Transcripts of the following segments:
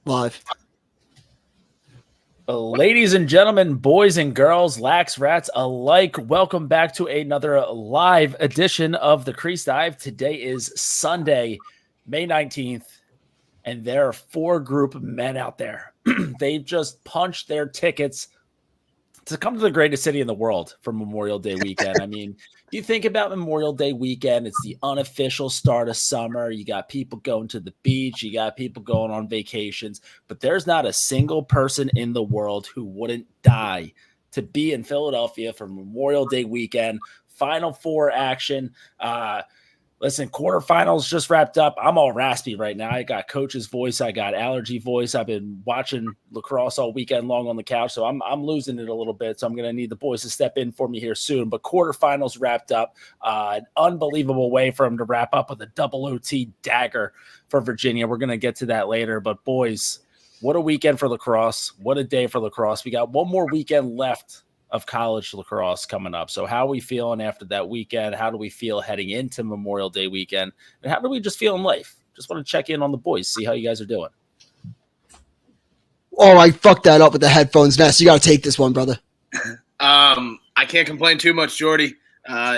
Live. Ladies and gentlemen, boys and girls, lax rats alike, welcome back to another live edition of the Crease Dive. Today is Sunday, May 19th, and there are 4 group of men out there. They've just punched their tickets to come to the greatest city in the world for Memorial Day weekend. I mean, you think about Memorial Day weekend, it's the unofficial start of summer. You got people going to the beach, you got people going on vacations, but there's not a single person in the world who wouldn't die to be in Philadelphia for Memorial Day weekend. Final Four action. Listen, quarterfinals just wrapped up. I'm all raspy right now. I got coach's voice. I got allergy voice. I've been watching lacrosse all weekend long on the couch, so I'm losing it a little bit. So I'm going to need the boys to step in for me here soon. But quarterfinals wrapped up. An unbelievable way for them to wrap up with a double OT dagger for Virginia. We're going to get to that later. But boys, what a weekend for lacrosse. What a day for lacrosse. We got one more weekend left of college lacrosse coming up. So how are we feeling after that weekend? How do we feel heading into Memorial Day weekend? And how do we just feel in life? Just want to check in on the boys, see how you guys are doing. Oh, I fucked that up with the headphones, Ness. You got to take this one, brother. I can't complain too much, Jordy.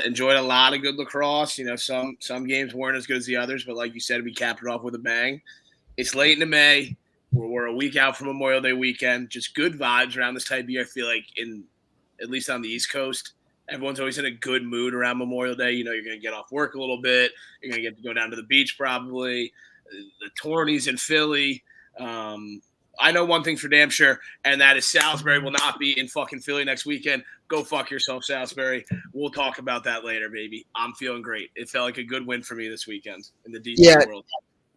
Enjoyed a lot of good lacrosse. You know, some games weren't as good as the others, but like you said, we capped it off with a bang. It's late into May. We're a week out from Memorial Day weekend. Just good vibes around this type of year. I feel like at least on the East Coast, everyone's always in a good mood around Memorial Day. You know, you're going to get off work a little bit. You're going to get to go down to the beach probably. The tourneys in Philly. I know one thing for damn sure, and that is Salisbury will not be in fucking Philly next weekend. Go fuck yourself, Salisbury. We'll talk about that later, baby. I'm feeling great. It felt like a good win for me this weekend in the D2 world.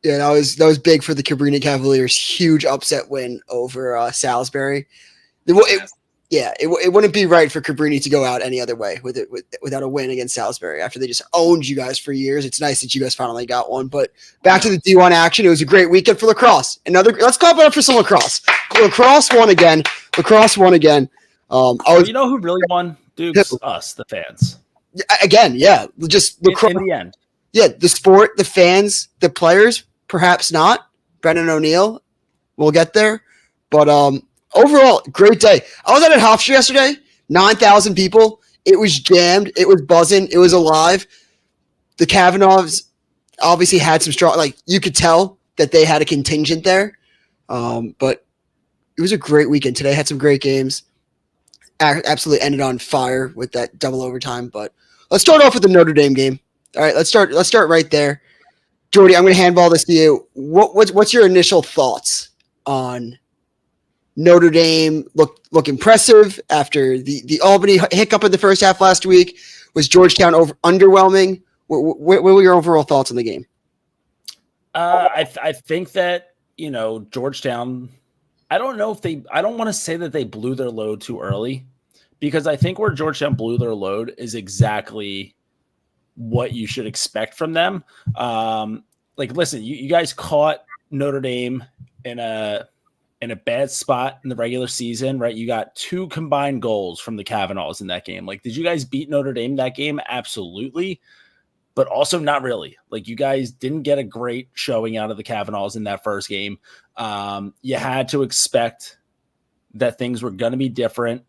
Yeah, that was big for the Cabrini Cavaliers. Huge upset win over Salisbury. It wouldn't be right for Cabrini to go out any other way without a win against Salisbury after they just owned you guys for years. It's nice that you guys finally got one. But back to the D1 action. It was a great weekend for lacrosse. Let's clap it up for some lacrosse. Lacrosse won again. You know who really won? Dude, us, the fans. Again, yeah. Just lacrosse. In the end. Yeah, the sport, the fans, the players, perhaps not. Brennan O'Neill, we'll get there. But overall, great day. I was out at Hofstra yesterday, 9,000 people. It was jammed. It was buzzing. It was alive. The Kavanaughs obviously had some strong, you could tell that they had a contingent there. But it was a great weekend. Today had some great games. Absolutely ended on fire with that double overtime. But let's start off with the Notre Dame game. All right, let's start right there. Jordy, I'm going to handball this to you. What's your initial thoughts on Notre Dame? Look impressive after the Albany hiccup in the first half last week. Was Georgetown underwhelming? What were your overall thoughts on the game? I think that, Georgetown, I don't want to say that they blew their load too early, because I think where Georgetown blew their load is exactly what you should expect from them. Listen, you guys caught Notre Dame in a bad spot in the regular season, right? You got 2 combined goals from the Kavanaughs in that game. Did you guys beat Notre Dame that game? Absolutely. But also not really. You guys didn't get a great showing out of the Kavanaughs in that first game. You had to expect that things were going to be different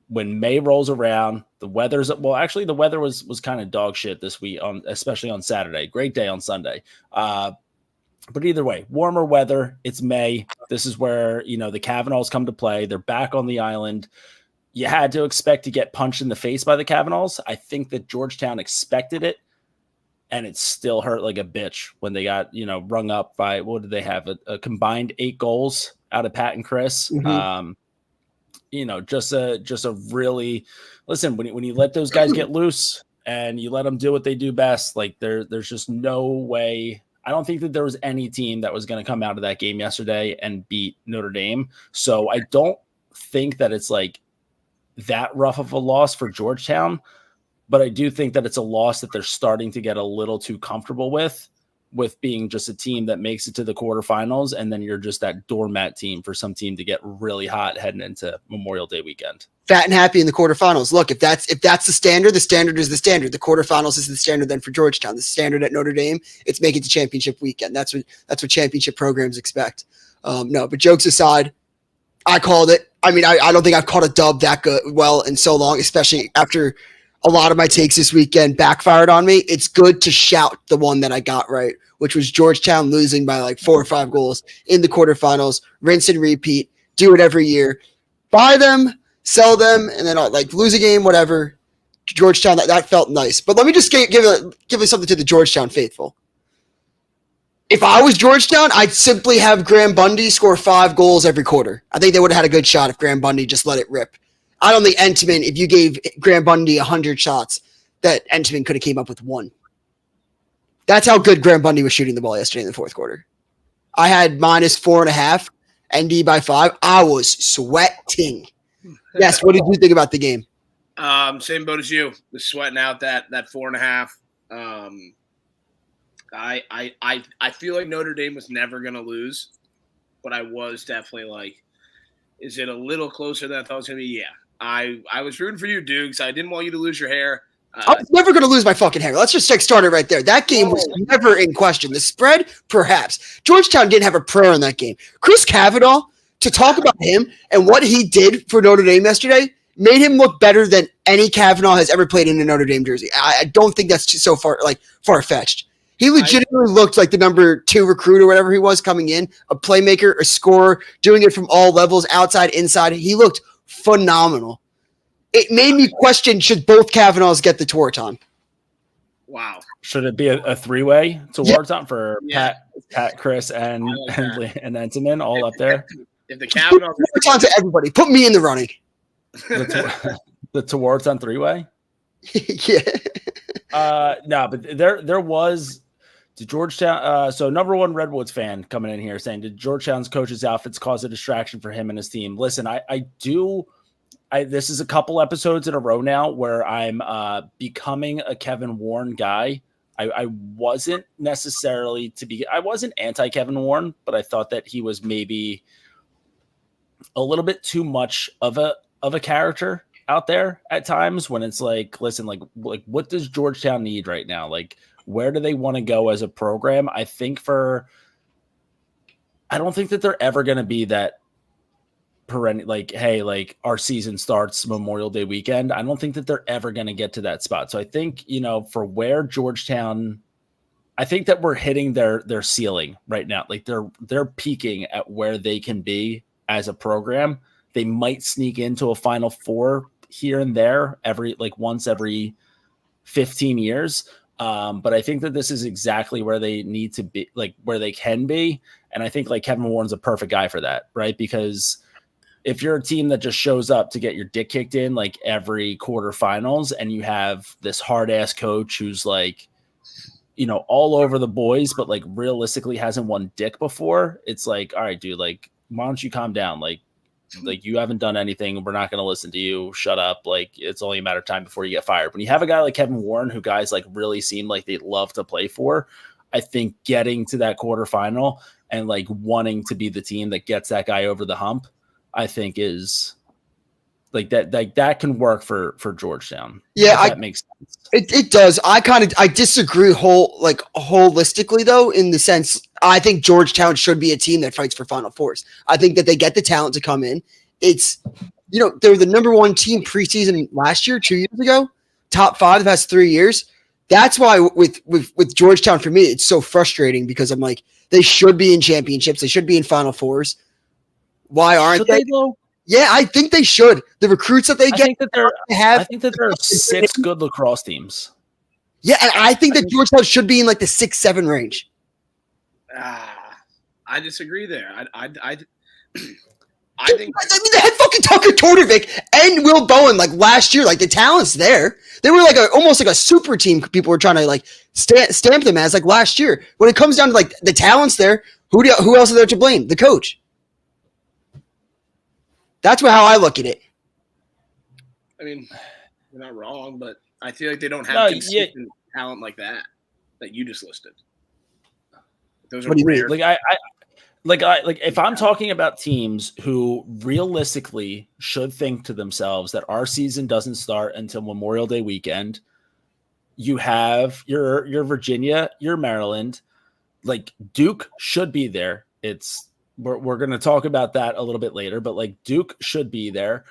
when May rolls around. The weather was kind of dog shit this week, especially on Saturday. Great day on Sunday. But either way, warmer weather. It's May. This is where, the Kavanaughs come to play. They're back on the island. You had to expect to get punched in the face by the Kavanaughs. I think that Georgetown expected it, and it still hurt like a bitch when they got, rung up by, what did they have? A combined 8 goals out of Pat and Chris. Mm-hmm. Just a really, listen, when you let those guys get loose and you let them do what they do best, there's just no way. I don't think that there was any team that was going to come out of that game yesterday and beat Notre Dame. So I don't think that it's that rough of a loss for Georgetown, but I do think that it's a loss that they're starting to get a little too comfortable with being just a team that makes it to the quarterfinals, and then you're just that doormat team for some team to get really hot heading into Memorial Day weekend. Fat and happy in the quarterfinals. Look, if that's the standard is the standard. The quarterfinals is the standard then for Georgetown. The standard at Notre Dame, it's making it to championship weekend. That's what championship programs expect. No, but jokes aside, I called it. I mean, I don't think I've called a dub that good well in so long, especially after a lot of my takes this weekend backfired on me. It's good to shout the one that I got right, which was Georgetown losing by like 4 or 5 goals in the quarterfinals. Rinse and repeat. Do it every year. Buy them, sell them, and then like lose a game, whatever. Georgetown, that felt nice. But let me just give you something to the Georgetown faithful. If I was Georgetown, I'd simply have Graham Bundy score 5 goals every quarter. I think they would have had a good shot if Graham Bundy just let it rip. I don't think Entman, if you gave Graham Bundy 100 shots, that Entman could have came up with 1. That's how good Graham Bundy was shooting the ball yesterday in the fourth quarter. I had -4.5, ND by 5. I was sweating. Yes, what did you think about the game? Same boat as you. Was sweating out that 4.5. I feel like Notre Dame was never going to lose, but I was definitely like, is it a little closer than I thought it was going to be? Yeah. I was rooting for you, Dukes. I didn't want you to lose your hair. I was never going to lose my fucking hair. Let's just start it right there. That game was never in question. The spread, perhaps. Georgetown didn't have a prayer in that game. Chris Kavanaugh, to talk about him and what he did for Notre Dame yesterday, made him look better than any Kavanaugh has ever played in a Notre Dame jersey. I don't think that's so far-fetched. He legitimately looked like the number 2 recruit or whatever he was coming in, a playmaker, a scorer, doing it from all levels, outside, inside. He looked phenomenal. It made me question, should both Kavanaughs get the Tewaaraton? Wow. Should it be a 3-way Tewaaraton for Pat, Chris, and Entman all up there? If the Kavanaugh Tewaaraton to everybody. Put me in the running. The Tewaaraton 3-way? Yeah. No, but there was did Georgetown. So number 1 Redwoods fan coming in here saying, did Georgetown's coach's outfits cause a distraction for him and his team? Listen, I do. This is a couple episodes in a row now where I'm becoming a Kevin Warren guy. I wasn't necessarily I wasn't anti Kevin Warren, but I thought that he was maybe a little bit too much of a character out there at times when it's like, listen, like what does Georgetown need right now? Like, where do they want to go as a program? I don't think that they're ever going to be that perennial, like, hey, like our season starts Memorial Day weekend. I don't think that they're ever going to get to that spot. So I think, for where Georgetown, I think that we're hitting their ceiling right now. Like they're peaking at where they can be as a program. They might sneak into a Final Four here and there once every 15 years. But I think that this is exactly where they need to be, like where they can be. And I think like Kevin Warren's a perfect guy for that, right? Because if you're a team that just shows up to get your dick kicked in like every quarterfinals and you have this hard ass coach who's like, all over the boys, but like realistically hasn't won dick before, it's like, all right, dude, like, why don't you calm down? Like you haven't done anything. We're not going to listen to you. Shut up. Like it's only a matter of time before you get fired. When you have a guy like Kevin Warren, who guys like really seem like they love to play for, I think getting to that quarterfinal and like wanting to be the team that gets that guy over the hump, I think is like that. Like that can work for Georgetown. Yeah, that makes sense. It does. I disagree holistically though, in the sense I think Georgetown should be a team that fights for Final Fours. I think that they get the talent to come in. It's they're the number 1 team preseason last year, 2 years ago, top 5 the past 3 years. That's why with Georgetown for me it's so frustrating because I'm like they should be in championships, they should be in Final Fours. Why aren't they? Yeah, I think they should. The recruits that they get, I think that there are 6 good lacrosse teams. Yeah, and I think that Georgetown should be in like the 6-7 range. I disagree there. I think they had fucking Tucker Tordovic and Will Bowen like last year. Like the talent's there. They were like almost like a super team. People were trying to like stamp them as like last year. When it comes down to like the talent's there, who else is there to blame? The coach. That's how I look at it. I mean, you're not wrong, but I feel like they don't have consistent talent like that you just listed. Those are rare. Like if I'm talking about teams who realistically should think to themselves that our season doesn't start until Memorial Day weekend, you have your Virginia, your Maryland, like Duke should be there. It's we're going to talk about that a little bit later, but like Duke should be there.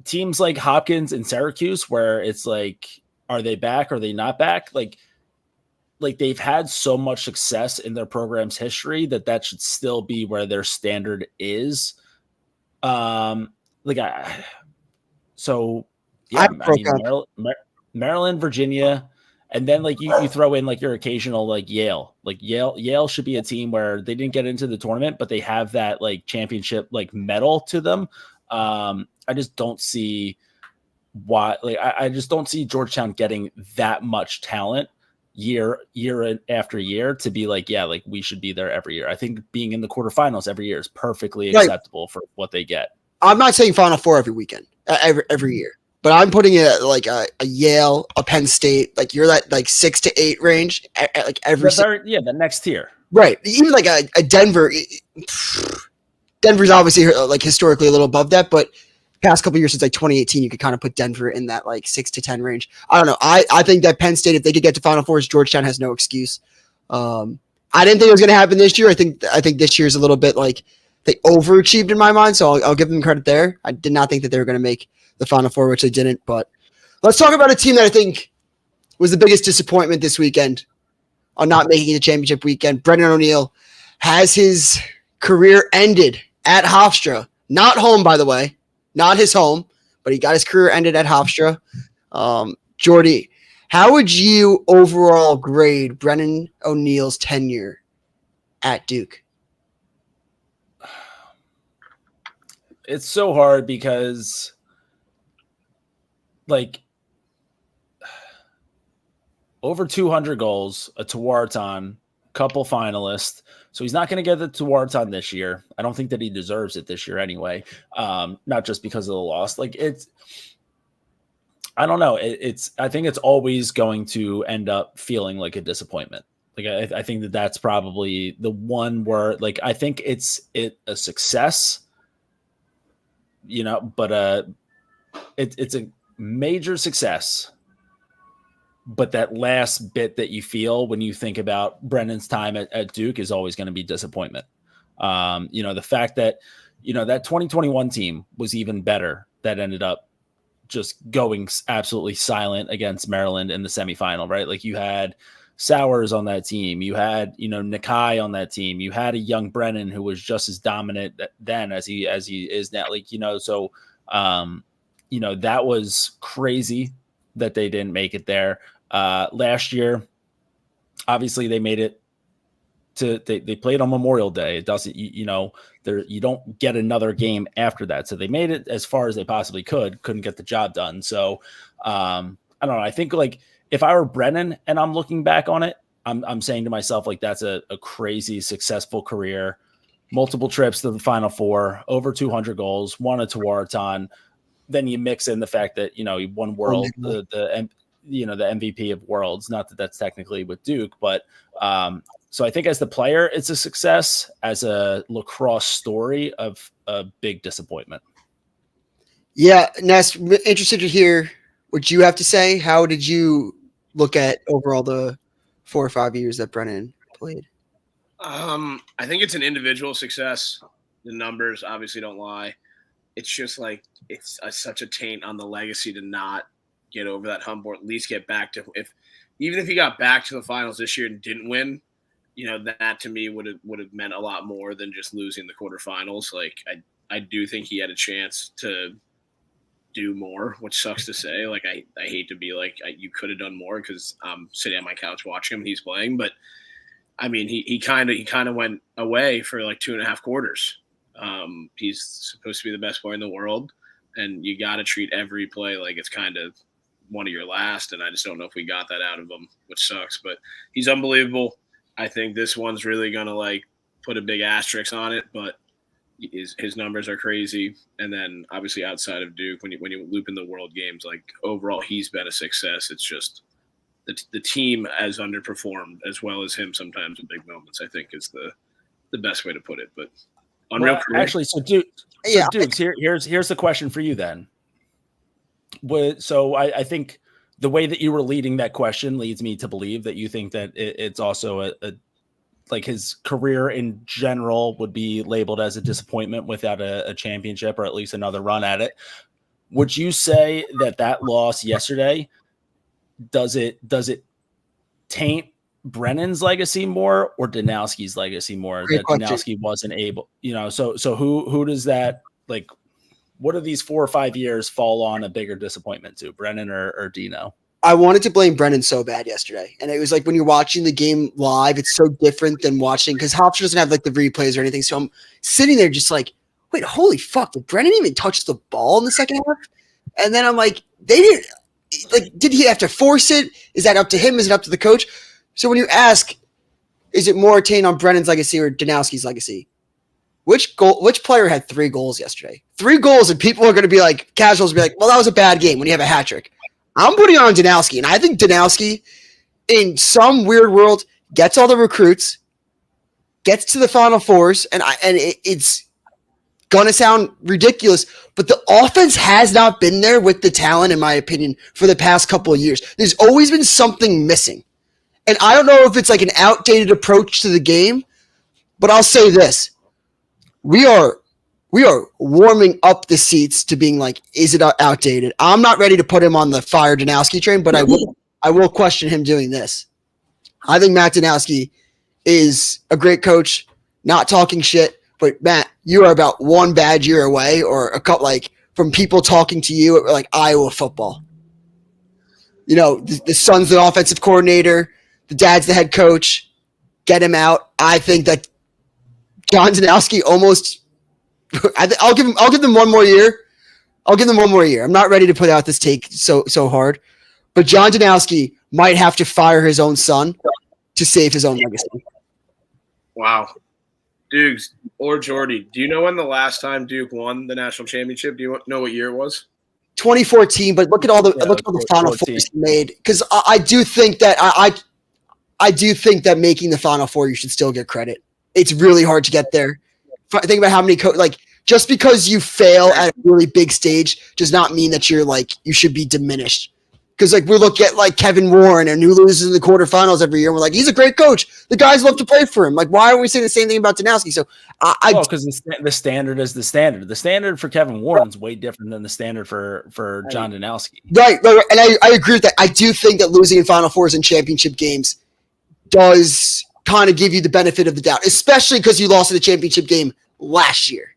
Teams like Hopkins and Syracuse, where it's like, are they back? Are they not back? Like they've had so much success in their program's history that should still be where their standard is. So yeah, I mean, Maryland, Virginia, and then like you throw in like your occasional like Yale. Like Yale should be a team where they didn't get into the tournament, but they have that like championship like medal to them. I just don't see why. Like I just don't see Georgetown getting that much talent year after year to be like, yeah, like we should be there every year. I think being in the quarterfinals every year is perfectly acceptable for what they get. I'm not saying Final Four every weekend, every year. But I'm putting it at like a Yale, a Penn State, like you're that like 6 to 8 range, like every the next tier, right? Even like a Denver. Denver's obviously like historically a little above that, but past couple years since like 2018, you could kind of put Denver in that like 6 to 10 range. I don't know. I think that Penn State, if they could get to Final Fours, Georgetown has no excuse. I didn't think it was going to happen this year. I think this year is a little bit like they overachieved in my mind, so I'll give them credit there. I did not think that they were going to make the Final Four, which they didn't. But let's talk about a team that I think was the biggest disappointment this weekend on not making it the championship weekend. Brendan O'Neill has his career ended at Hofstra. Not home, by the way. Not his home, but he got his career ended at Hofstra. Jordy, how would you overall grade Brendan O'Neill's tenure at Duke? It's so hard because like over 200 goals, a Tewaaraton, couple finalists. So he's not going to get the Tewaaraton this year. I don't think that he deserves it this year anyway. Not just because of the loss. Like I don't know. I think it's always going to end up feeling like a disappointment. Like I think that's probably the one where like I think it's a success, but it's a major success. But that last bit that you feel when you think about Brendan's time at Duke is always going to be disappointment. The fact that, that 2021 team was even better that ended up just going absolutely silent against Maryland in the semifinal, right? Like you had Sowers on that team. You had, Nakai on that team. You had a young Brennan who was just as dominant then as he is now. Like, that was crazy that they didn't make it there. Last year, obviously they made it they played on Memorial Day. It doesn't, you don't get another game after that. So they made it as far as they possibly couldn't get the job done. So I don't know. I think like if I were Brennan and I'm looking back on it, I'm saying to myself, like, that's a crazy successful career, multiple trips to the Final Four, over 200 goals, won a Tewaaraton. Then you mix in the fact that, he won World, the MVP of Worlds. Not that that's technically with Duke, but so I think as the player, it's a success. As a lacrosse story, of a big disappointment. Yeah, Ness, interested to hear what you have to say. How did you look at overall the 4 or 5 years that Brennan played? I think it's an individual success. The numbers obviously don't lie. It's just like it's such a taint on the legacy to not get over that hump, or at least get back to even if he got back to the finals this year and didn't win, that to me would have meant a lot more than just losing the quarterfinals. Like I do think he had a chance to do more, which sucks to say. Like I hate to be like you could have done more because I'm sitting on my couch watching him and he's playing, but I mean he kind of went away for like 2.5 quarters. He's supposed to be the best player in the world, and you got to treat every play like it's kind of one of your last. And I just don't know if we got that out of him, which sucks. But he's unbelievable. I think this one's really gonna like put a big asterisk on it, but his numbers are crazy. And then obviously outside of Duke, when you loop in the world games, like overall he's been a success. It's just the team has underperformed as well as him sometimes in big moments, I think is the best way to put it. But unreal career. Actually, so Dukes, here's the question for you then. So I think the way that you were leading that question leads me to believe that you think that it's also like his career in general would be labeled as a disappointment without a championship or at least another run at it. Would you say that loss yesterday, does it taint Brennan's legacy more or Danowski's legacy more? Great that question. Danowski wasn't able, so who does that, like, what do these 4 or 5 years fall on a bigger disappointment to, Brennan or Dino? I wanted to blame Brennan so bad yesterday. And it was like when you're watching the game live, it's so different than watching because Hofstra doesn't have like the replays or anything. So I'm sitting there just like, wait, holy fuck, did Brennan even touch the ball in the second half? And then I'm like, they didn't, like, did he have to force it? Is that up to him? Is it up to the coach? So when you ask, is it more attained on Brennan's legacy or Danowski's legacy? Which player had 3 goals yesterday? 3 goals, and people are going to be like, casuals will be like, well, that was a bad game when you have a hat trick. I'm putting on Danowski, and I think Danowski, in some weird world, gets all the recruits, gets to the Final Fours, and it's going to sound ridiculous, but the offense has not been there with the talent, in my opinion, for the past couple of years. There's always been something missing. And I don't know if it's like an outdated approach to the game, but I'll say this. We are warming up the seats to being like, is it outdated? I'm not ready to put him on the fire Danowski train, but I will question him doing this. I think Matt Danowski is a great coach, not talking shit, but Matt, you are about one bad year away or a couple, like, from people talking to you like Iowa football. The son's the offensive coordinator, the dad's the head coach. Get him out. I think that John Danowski almost I'll give them one more year. I'm not ready to put out this take so hard, but John Danowski might have to fire his own son to save his own legacy. Wow. Dukes or Jordy, do you know when the last time Duke won the national championship? Do you know what year it was? 2014, but look at all the Final Fours he made. Because I do think that I do think that making the Final Four, you should still get credit. It's really hard to get there. Think about how many just because you fail at a really big stage does not mean that you should be diminished. Because we look at Kevin Warren and who loses in the quarterfinals every year. And we're like, he's a great coach. The guys love to play for him. Why aren't we saying the same thing about Danowski? So because the standard is the standard. The standard for Kevin Warren's way different than the standard for John Danowski. Right. And I agree with that. I do think that losing in Final Fours and championship games does kind of give you the benefit of the doubt, especially because you lost in the championship game last year.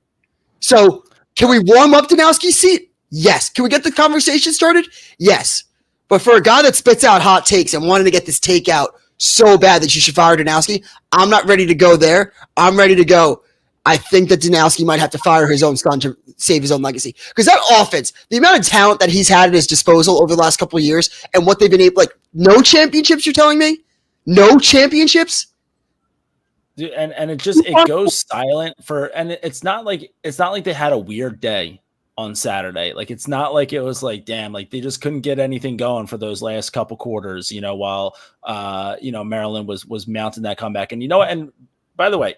So can we warm up Danowski's seat? Yes. Can we get the conversation started? Yes. But for a guy that spits out hot takes and wanted to get this take out so bad that you should fire Danowski, I'm not ready to go there. I'm ready to go. I think that Danowski might have to fire his own son to save his own legacy. Because that offense, the amount of talent that he's had at his disposal over the last couple of years and what they've been able, no championships, you're telling me? No championships? Dude, and it goes silent and it's not like they had a weird day on Saturday. It's not like it was damn, they just couldn't get anything going for those last couple quarters, while Maryland was mounting that comeback. And and by the way,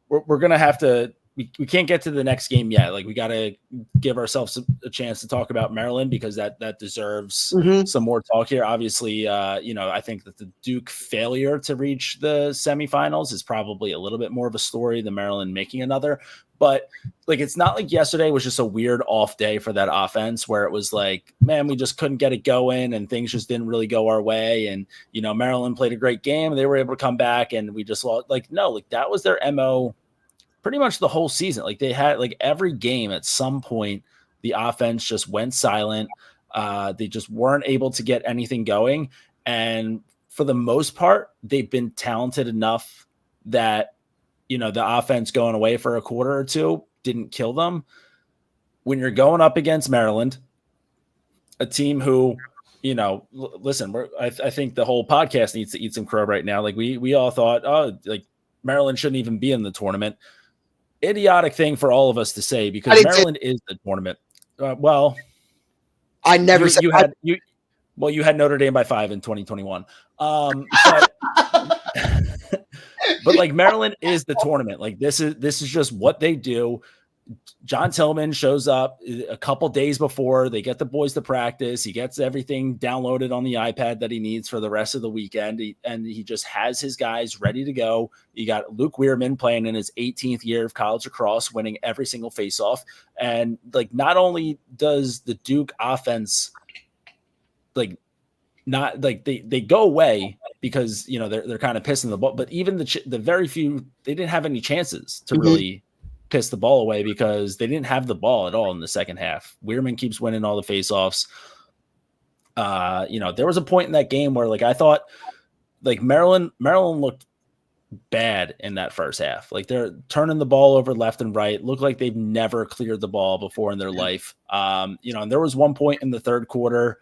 we're gonna have to we can't get to the next game yet. We got to give ourselves a chance to talk about Maryland because that deserves some more talk here. Obviously, I think that the Duke failure to reach the semifinals is probably a little bit more of a story than Maryland making another. But it's not like yesterday was just a weird off day for that offense where it was man, we just couldn't get it going and things just didn't really go our way. And, Maryland played a great game and they were able to come back and we just lost. That was their MO pretty much the whole season. They had every game at some point, the offense just went silent. They just weren't able to get anything going. And for the most part, they've been talented enough that, the offense going away for a quarter or two didn't kill them. When you're going up against Maryland, a team who, listen, I think the whole podcast needs to eat some crow right now. We all thought, Maryland shouldn't even be in the tournament. Idiotic thing for all of us to say because Maryland is the tournament. I never said you had Notre Dame by 5 in 2021. But Maryland is the tournament. This is just what they do. John Tillman shows up a couple days before they get the boys to practice. He gets everything downloaded on the iPad that he needs for the rest of the weekend. And he just has his guys ready to go. You got Luke Weirman playing in his 18th year of college lacrosse, winning every single faceoff. And like, not only does the Duke offense, like, not like they go away because, you know, they're kind of pissing the ball, but even the very few, they didn't have any chances to really piss the ball away because they didn't have the ball at all in the second half. Weirman keeps winning all the faceoffs. You know, there was a point in that game where like I thought like Maryland looked bad in that first half. Like they're turning the ball over left and right. Looked like they've never cleared the ball before in their life. You know, and there was one point in the third quarter,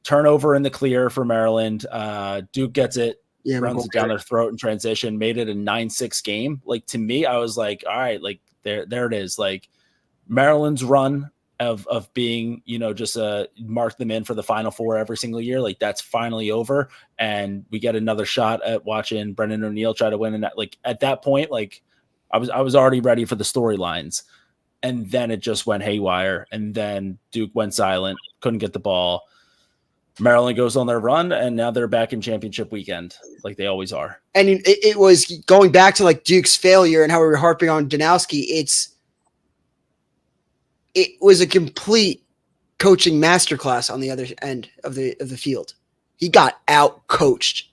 turnover in the clear for Maryland. Duke gets it, runs it down their throat in transition, made it a 9-6 game. Like to me, I was like, all right, like there it is. Like Maryland's run of being, you know, just mark them in for the Final Four every single year. Like that's finally over. And we get another shot at watching Brendan O'Neill try to win. And that, like at that point, like I was already ready for the storylines. And then it just went haywire. And then Duke went silent, couldn't get the ball. Maryland goes on their run, and now they're back in championship weekend, like they always are. And it was going back to like Duke's failure and how we were harping on Danowski. It was a complete coaching masterclass on the other end of the field. He got out coached.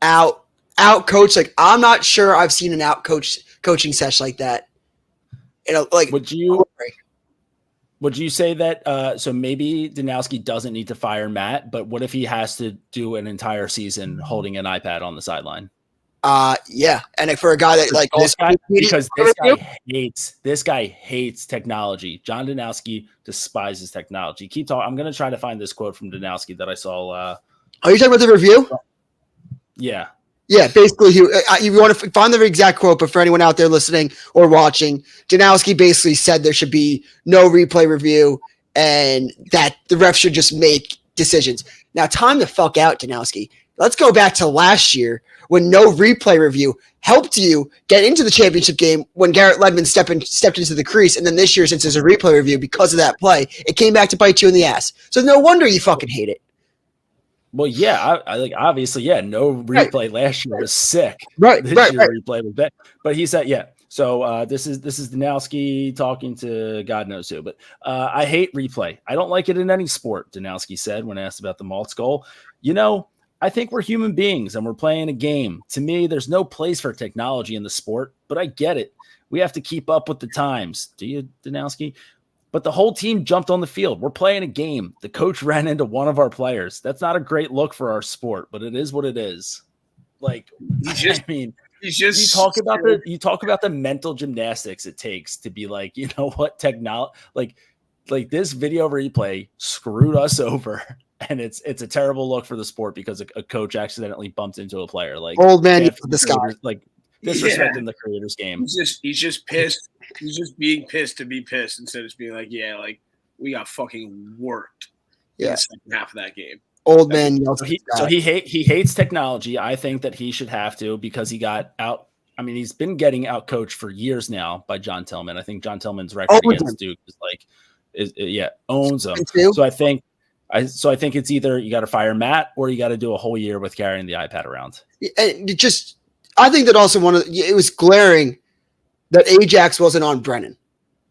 Like I'm not sure I've seen an out coaching session like that. You know, like Would you say that so maybe Danowski doesn't need to fire Matt, but what if he has to do an entire season holding an iPad on the sideline? Yeah. And for a guy that like this guy hates technology. John Danowski despises technology. Keep talking. I'm going to try to find this quote from Danowski that I saw. Are you talking about the review? Yeah. Yeah, basically, you want to find the exact quote, but for anyone out there listening or watching, Danowski basically said there should be no replay review and that the ref should just make decisions. Now, time the fuck out, Danowski. Let's go back to last year when no replay review helped you get into the championship game when Garrett Ledman stepped into the crease, and then this year, since there's a replay review because of that play, it came back to bite you in the ass. So no wonder you fucking hate it. Well, yeah, I like obviously, yeah, no replay last year was sick. Right, this year replay was bad. But he said, yeah. So this is Danowski talking to God knows who. But I hate replay. I don't like it in any sport, Danowski said when asked about the Maltz goal. You know, I think we're human beings and we're playing a game. To me, there's no place for technology in the sport, but I get it. We have to keep up with the times. Do you, Danowski? But the whole team jumped on the field. We're playing a game. The coach ran into one of our players. That's not a great look for our sport, but it is what it is. Like, you talk about the mental gymnastics it takes to be like, you know what, technology, like this video replay screwed us over, and it's a terrible look for the sport because a coach accidentally bumped into a player. Like old man, the sky, like disrespecting the creators game. He's just pissed. He's just being pissed to be pissed instead of just being like, yeah, like we got fucking worked. In the second half of that game. Old man. So he hates technology. I think that he should have to because he got out. I mean, he's been getting out coached for years now by John Tillman. I think John Tillman's record against Duke owns him. So I think it's either you got to fire Matt or you got to do a whole year with carrying the iPad around. And I think that also it was glaring that Ajax wasn't on Brennan.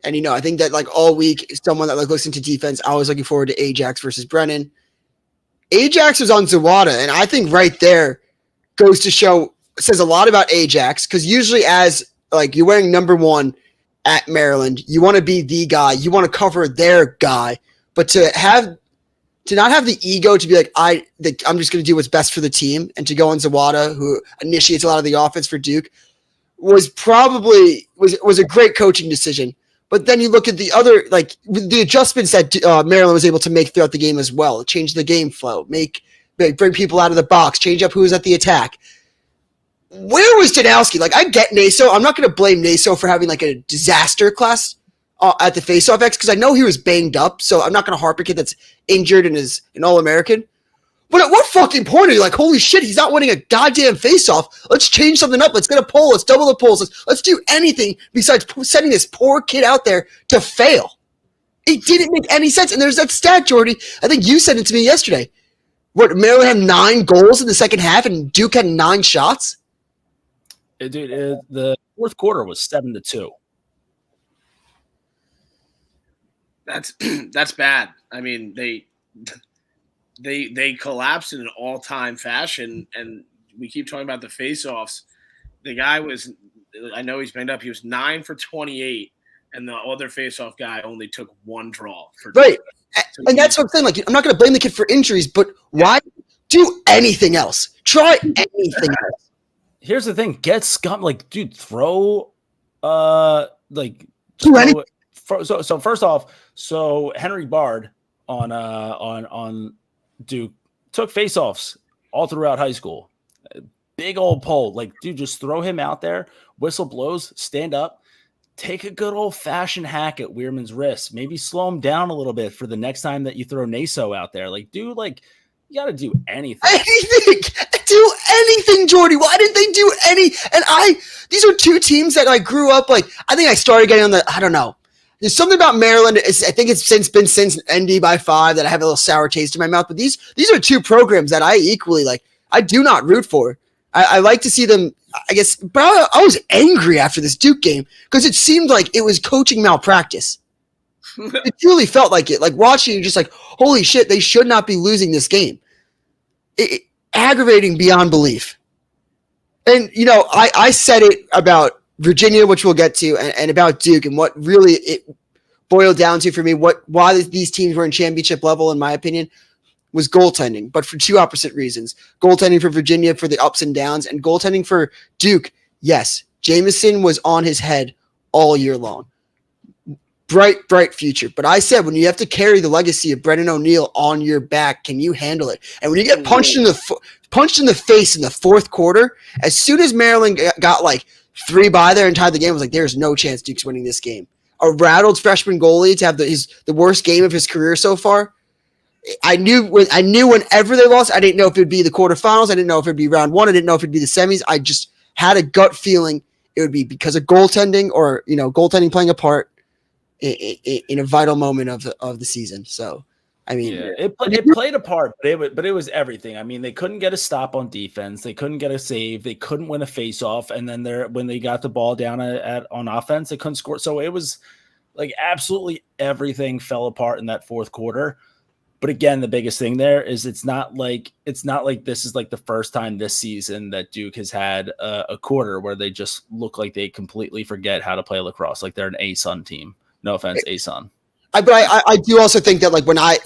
And, you know, I think that like all week, someone that like looks into defense, I was looking forward to Ajax versus Brennan. Ajax was on Zawada. And I think right there goes to show, says a lot about Ajax. Cause usually as like you're wearing number 1 at Maryland, you want to be the guy, you want to cover their guy, but to not have the ego to be like, I'm just going to do what's best for the team, and to go on Zawada, who initiates a lot of the offense for Duke, was a great coaching decision. But then you look at the other, like the adjustments that Maryland was able to make throughout the game as well, change the game flow, bring people out of the box, change up who was at the attack. Where was Danowski? Like, I get Naso. I'm not going to blame Naso for having like a disaster class at the Faceoff X because I know he was banged up. So I'm not going to harp a kid that's injured and is an All-American. But at what fucking point are you like, holy shit, he's not winning a goddamn face-off. Let's change something up. Let's get a poll. Let's double the polls. Let's do anything besides sending this poor kid out there to fail. It didn't make any sense. And there's that stat, Jordy. I think you sent it to me yesterday. What, Maryland had 9 goals in the second half and Duke had 9 shots? Dude, the fourth quarter was 7-2. That's bad. I mean, they collapsed in an all-time fashion, and we keep talking about the face-offs. The guy was, I know he's banged up. He was 9 for 28, and the other face-off guy only took 1 draw. Right, and that's what I'm saying. Like, I'm not going to blame the kid for injuries, but why do anything else? Try anything else. Here's the thing: get scum. Like, dude, throw, like, do anything. So first off, Henry Bard on Duke took faceoffs all throughout high school. Big old pole. Like, dude, just throw him out there. Whistle blows, stand up, take a good old fashioned hack at Weirman's wrist. Maybe slow him down a little bit for the next time that you throw Naso out there. Like, dude, like, you got to do anything. Do anything, Jordy. Why didn't they do any? And these are 2 teams that I grew up, like, I think I started getting on the, I don't know. There's something about Maryland. I think it's been since ND by 5 that I have a little sour taste in my mouth. But these are 2 programs that I equally like. I do not root for. I like to see them, I guess. But I was angry after this Duke game because it seemed like it was coaching malpractice. It truly felt like it. Like watching, you're just like, holy shit, they should not be losing this game. Aggravating beyond belief. And, you know, I said it about Virginia, which we'll get to, and about Duke, and what really it boiled down to for me, why these teams were in championship level, in my opinion, was goaltending, but for 2 opposite reasons. Goaltending for Virginia for the ups and downs, and goaltending for Duke. Yes, Jameson was on his head all year long. Bright future. But I said, when you have to carry the legacy of Brennan O'Neill on your back, can you handle it? And when you get punched in the face in the fourth quarter, as soon as Maryland got like 3 by there and tied the game, I was like, there's no chance Duke's winning this game. A rattled freshman goalie to have the worst game of his career so far. I knew whenever they lost, I didn't know if it'd be the quarterfinals. I didn't know if it'd be round 1. I didn't know if it'd be the semis. I just had a gut feeling it would be because of goaltending, or, you know, goaltending playing a part in a vital moment of the season. So, I mean, yeah, it played a part, but it was everything. I mean, they couldn't get a stop on defense. They couldn't get a save. They couldn't win a faceoff. And then when they got the ball down on offense, they couldn't score. So it was like absolutely everything fell apart in that fourth quarter. But again, the biggest thing there is it's not like this is like the first time this season that Duke has had a quarter where they just look like they completely forget how to play lacrosse. Like they're an ASUN team. No offense, ASUN. But I do also think that, like, when I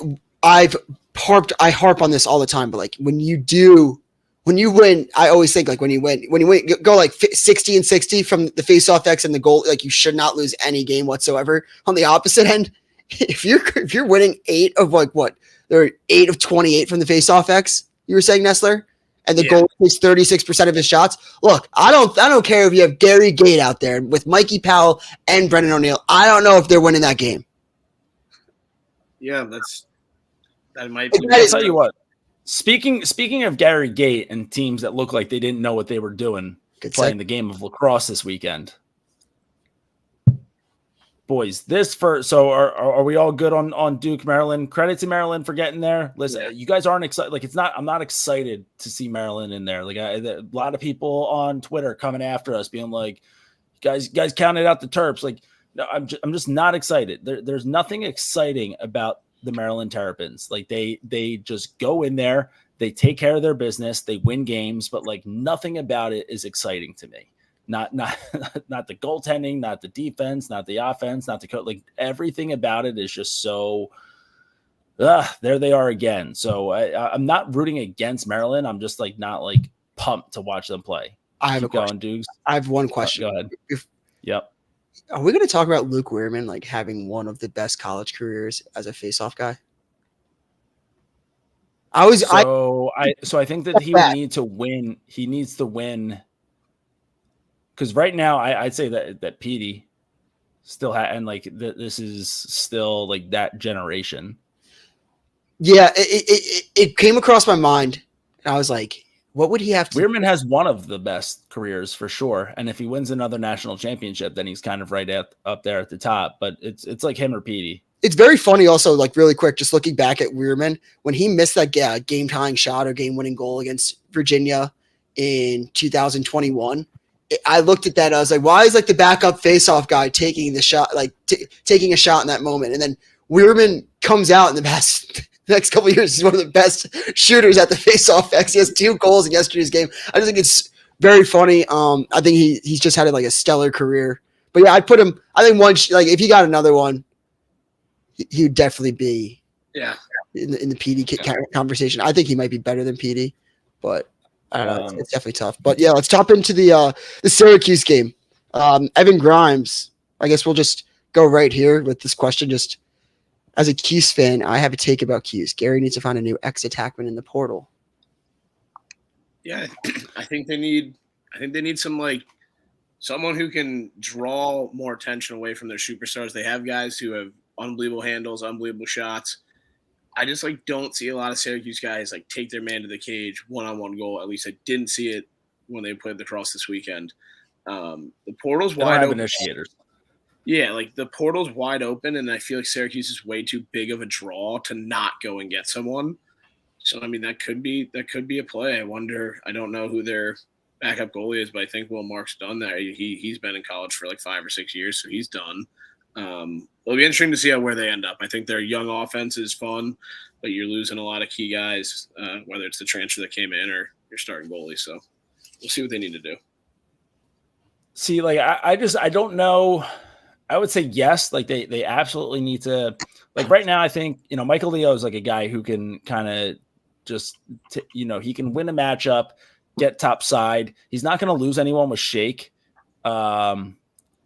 harp on this all the time, but like when you win, I always think like when you win, go like 60-60 from the face-off X and the goal, like you should not lose any game whatsoever. On the opposite end, if you're winning 8 of like what, they're 8 of 28 from the face-off X, you were saying, Nestler, and the goal is 36% of his shots. Look, I don't care if you have Gary Gate out there with Mikey Powell and Brennan O'Neill. I don't know if they're winning that game. Yeah, that might be. I'll tell you what. Speaking of Gary Gate and teams that look like they didn't know what they were doing playing the game of lacrosse this weekend. Boys, so are we all good on Duke, Maryland? Credit to Maryland for getting there. Listen, you guys aren't excited. Like I'm not excited to see Maryland in there. Like a lot of people on Twitter coming after us, being like, "You guys counted out the Terps." Like, no, I'm just not excited. There's nothing exciting about the Maryland Terrapins. Like they just go in there, they take care of their business, they win games, but like nothing about it is exciting to me. Not the goaltending, not the defense, not the offense, not the coach. Like everything about it is just so. There they are again. So I'm not rooting against Maryland. I'm just like not like pumped to watch them play. I have a question. Dukes. I have one question. Go ahead. Yep. Are we going to talk about Luke Weirman like having one of the best college careers as a face-off guy? I think that he would need to win. He needs to win. Because right now, I'd say that Petey still and like this is still like that generation. Yeah, it came across my mind, and I was like, what would he have to? Weirman has one of the best careers for sure, and if he wins another national championship, then he's kind of right up there at the top. But it's like him or Petey. It's very funny also, like really quick, just looking back at Weirman, when he missed that game-tying shot or game-winning goal against Virginia in 2021, I looked at that. I was like, why is like the backup faceoff guy taking the shot, like taking a shot in that moment? And then Weirman comes out in the next couple of years. He's one of the best shooters at the faceoff X. He has 2 goals in yesterday's game. I just think it's very funny. I think he's just had like a stellar career. But yeah, I'd put him. I think like if he got another one, he would definitely be in the PD conversation. I think he might be better than PD, but I don't know. It's definitely tough. But yeah, let's top into the Syracuse game. Evan Grimes, I guess we'll just go right here with this question. Just as a Cuse fan, I have a take about Cuse. Gary needs to find a new ex-attackman in the portal. Yeah, I think they need some like someone who can draw more attention away from their superstars. They have guys who have unbelievable handles, unbelievable shots. I just like don't see a lot of Syracuse guys like take their man to the cage, one-on-one goal. At least I didn't see it when they played the Cross this weekend. The portal's wide open. Initiators. Yeah, like the portal's wide open, and I feel like Syracuse is way too big of a draw to not go and get someone. So I mean that could be a play. I wonder. I don't know who their backup goalie is, but I think Will Mark's done that. He's been in college for like 5 or 6 years, so he's done. It'll be interesting to see where they end up. I think their young offense is fun, but you're losing a lot of key guys, whether it's the transfer that came in or your starting goalie. So we'll see what they need to do. See, like I don't know. I would say yes. Like they absolutely need to. Like right now, I think Michael Leo is like a guy who can kind of just he can win a matchup, get top side. He's not going to lose anyone with shake.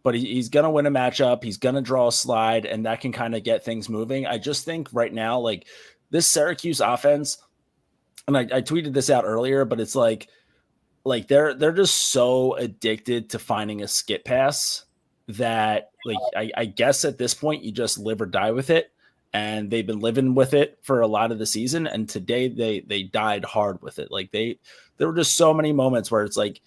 But he's going to win a matchup. He's going to draw a slide, and that can kind of get things moving. I just think right now, like this Syracuse offense, and I tweeted this out earlier, but it's like they're just so addicted to finding a skip pass that like I guess at this point you just live or die with it. And they've been living with it for a lot of the season. And today they died hard with it. Like there were just so many moments where it's like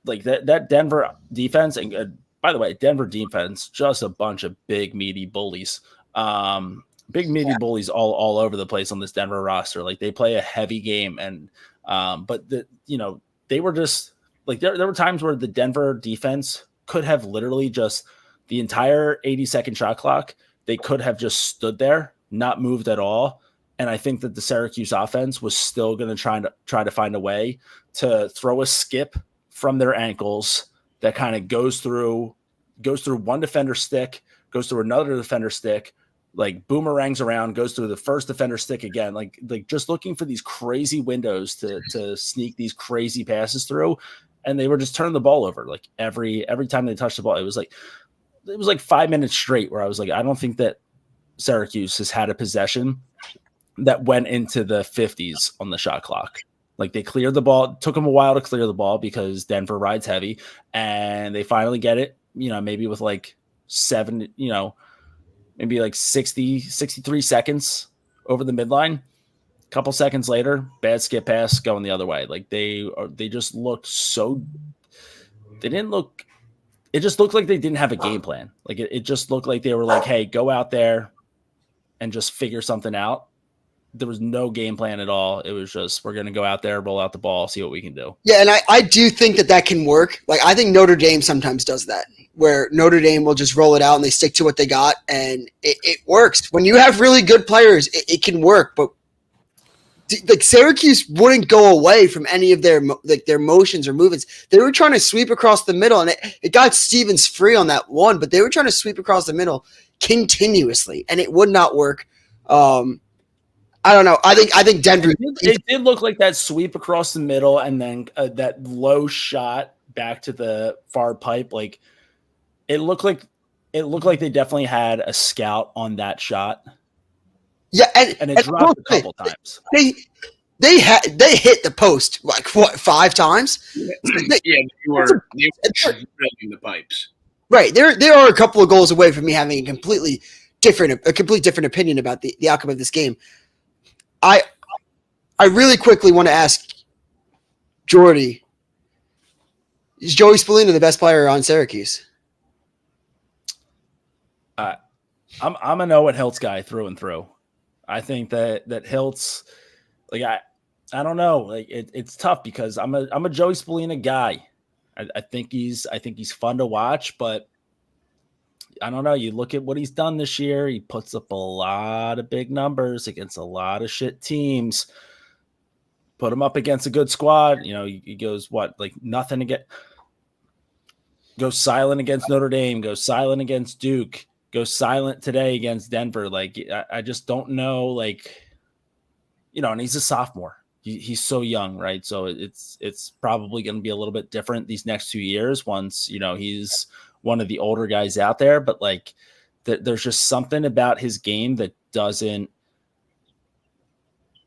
that Denver defense, and by the way, Denver defense, just a bunch of big, meaty bullies. Bullies all over the place on this Denver roster. Like they play a heavy game. And, but they were just like, there were times where the Denver defense could have literally just the entire 80-second shot clock. They could have just stood there, not moved at all. And I think that the Syracuse offense was still going to try to find a way to throw a skip from their ankles that kind of goes through one defender stick, goes through another defender stick, like boomerangs around, goes through the first defender stick again, like just looking for these crazy windows to sneak these crazy passes through. And they were just turning the ball over. Like every time they touched the ball, it was like 5 minutes straight where I was like, I don't think that Syracuse has had a possession that went into the 50s on the shot clock. Like they cleared the ball. It took them a while to clear the ball because Denver rides heavy, and they finally get it, maybe with like 7, maybe like 63 seconds over the midline. A couple seconds later, bad skip pass going the other way. Like they just looked it just looked like they didn't have a game plan. Like it just looked like they were like, hey, go out there and just figure something out. There was no game plan at all. It was just, we're going to go out there, roll out the ball, see what we can do. Yeah, and I do think that can work. Like, I think Notre Dame sometimes does that, where Notre Dame will just roll it out and they stick to what they got, and it works. When you have really good players, it can work. But like Syracuse wouldn't go away from any of their motions or movements. They were trying to sweep across the middle, and it got Stevens free on that one, but they were trying to sweep across the middle continuously, and it would not work. I don't know. I think Denver. It did look like that sweep across the middle, and then that low shot back to the far pipe. Like it looked like they definitely had a scout on that shot. Yeah, and it dropped a couple times. They hit the post like what 5 times? Yeah, they were drilling the pipes. Right. There are a couple of goals away from me having a completely different opinion about the outcome of this game. I really quickly want to ask Jordy, is Joey Spallina the best player on Syracuse? I'm an Owen Hiltz guy through and through. I think that Hiltz, like I don't know, like it's tough because I'm a Joey Spallina guy. I think he's fun to watch, but I don't know. You look at what he's done this year. He puts up a lot of big numbers against a lot of shit teams. Put him up against a good squad. You know, he goes like nothing to get. Goes silent against Notre Dame. Goes silent against Duke. Goes silent today against Denver. Like I just don't know. Like, you know, and he's a sophomore. He's so young, right? So it's probably going to be a little bit different these next 2 years once, you know, he's one of the older guys out there. But like there's just something about his game that doesn't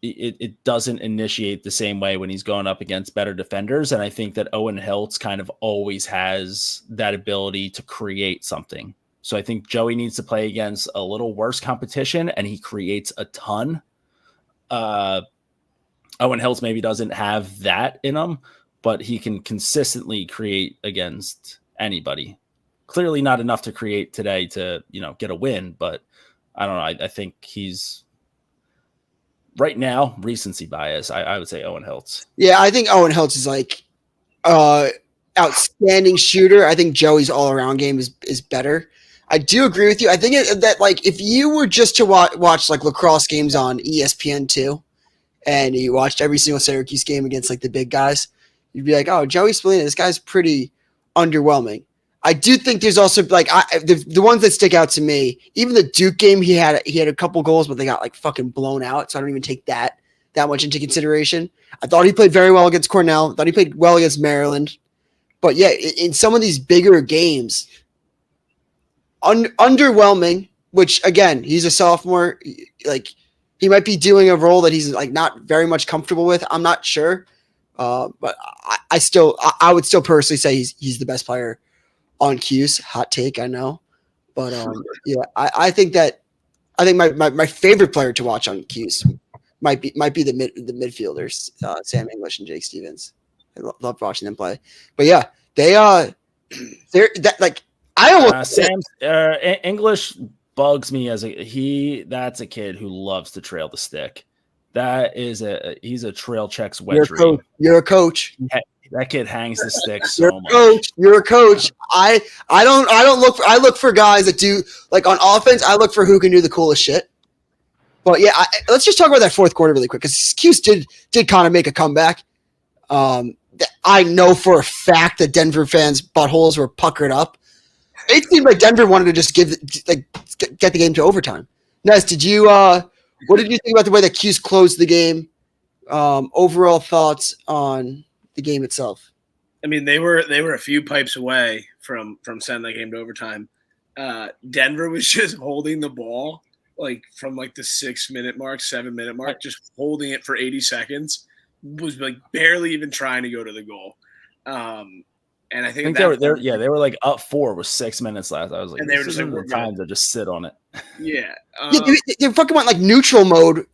initiate the same way when he's going up against better defenders. And I think that Owen Hiltz kind of always has that ability to create something. So I think Joey needs to play against a little worse competition, and he creates a ton. Owen Hiltz maybe doesn't have that in him, but he can consistently create against anybody. Clearly not enough to create today to, you know, get a win, but I don't know. I think he's right now recency bias. I would say Owen Hiltz. Yeah, I think Owen Hiltz is like outstanding shooter. I think Joey's all around game is better. I do agree with you. I think that like if you were just to watch like lacrosse games on ESPN2 and you watched every single Syracuse game against like the big guys, you'd be like, oh, Joey Spallina, this guy's pretty underwhelming. I do think there's also like the ones that stick out to me. Even the Duke game, he had a couple goals, but they got like fucking blown out. So I don't even take that much into consideration. I thought he played very well against Cornell. I thought he played well against Maryland. But yeah, in some of these bigger games, underwhelming. Which again, he's a sophomore. Like he might be doing a role that he's like not very much comfortable with. I'm not sure, but I would still personally say he's the best player on Cuse. Hot take, I know, but yeah, I think my favorite player to watch on Cuse might be the midfielders, Sam English and Jake Stevens. I love watching them play. But yeah, they're that like I almost Sam English bugs me as that's a kid who loves to trail the stick. He's a trail checks wedge. You're a coach. That kid hangs the stick so much. You're a coach. I look for guys that do like on offense. I look for who can do the coolest shit. But yeah, let's just talk about that fourth quarter really quick because Cuse did kind of make a comeback. I know for a fact that Denver fans' buttholes were puckered up. It seemed like Denver wanted to just get the game to overtime. Ness, what did you think about the way that Cuse closed the game? Overall thoughts on the game itself? I mean, they were a few pipes away from sending that game to overtime. Denver was just holding the ball like from like the 6-minute mark, 7-minute mark, just holding it for 80 seconds. Was like barely even trying to go to the goal. And I think they were like up 4 with 6 minutes left. I was like, and they were just like, time to just sit on it. Yeah. They fucking went like neutral mode.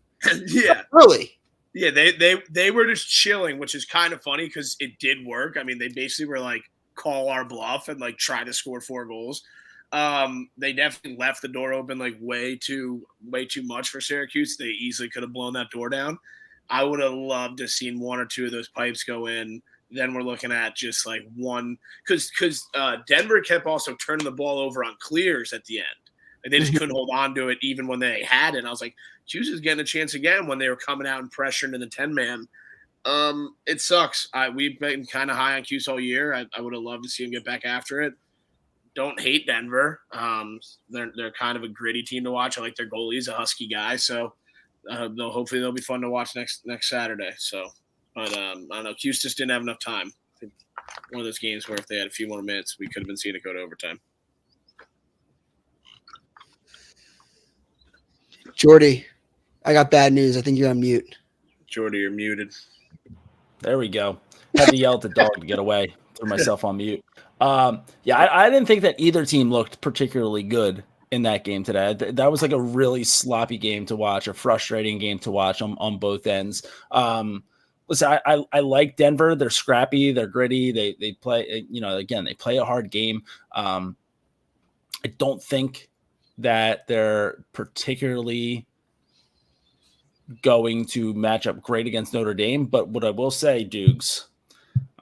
Yeah. Really? Yeah, they were just chilling, which is kind of funny because it did work. I mean, they basically were like, call our bluff and like try to score 4 goals. They definitely left the door open like way too much for Syracuse. They easily could have blown that door down. I would have loved to have seen 1 or 2 of those pipes go in. Then we're looking at just like one because Denver kept also turning the ball over on clears at the end. Like they just couldn't hold on to it even when they had it. And I was like, Cuse is getting a chance again when they were coming out and pressuring in the 10-man. It sucks. We've been kind of high on Cuse all year. I would have loved to see him get back after it. Don't hate Denver. They're kind of a gritty team to watch. I like their goalie. He's a Husky guy, so hopefully they'll be fun to watch next Saturday. So, but I don't know. Cuse just didn't have enough time. I think one of those games where if they had a few more minutes, we could have been seeing it go to overtime. Jordy, I got bad news. I think you're on mute. Jordy, you're muted. There we go. Had to yell at the dog to get away. Threw myself on mute. Yeah, I didn't think that either team looked particularly good in that game today. That was like a really sloppy game to watch, a frustrating game to watch on both ends. Listen, I like Denver. They're scrappy. They're gritty. They play, again, they play a hard game. I don't think that they're particularly going to match up great against Notre Dame. But what I will say, Dukes,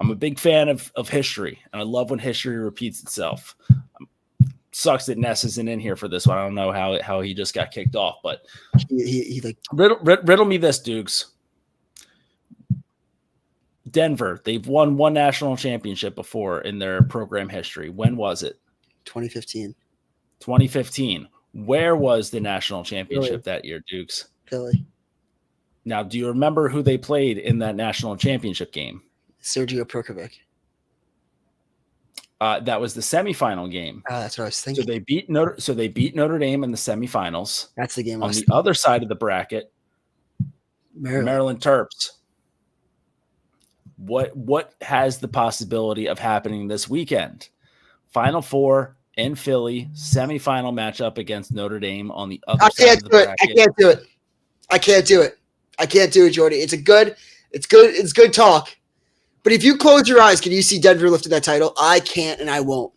I'm a big fan of history, and I love when history repeats itself. Sucks that Ness isn't in here for this one. I don't know how he just got kicked off, but he like riddle me this, Dukes. Denver, they've won one national championship before in their program history. When was it? 2015. 2015. Where was the national championship that year, Dukes? Philly. Now, do you remember who they played in that national championship game? Sergio Perkovic. That was the semifinal game. That's what I was thinking. So they beat Notre Dame in the semifinals. That's the game. On the other side of the bracket, Maryland Terps. What has the possibility of happening this weekend? Final Four in Philly, semifinal matchup against Notre Dame on the other side of the bracket. I can't do it. I can't do it, Jordy. It's good talk. But if you close your eyes, can you see Denver lifting that title? I can't, and I won't.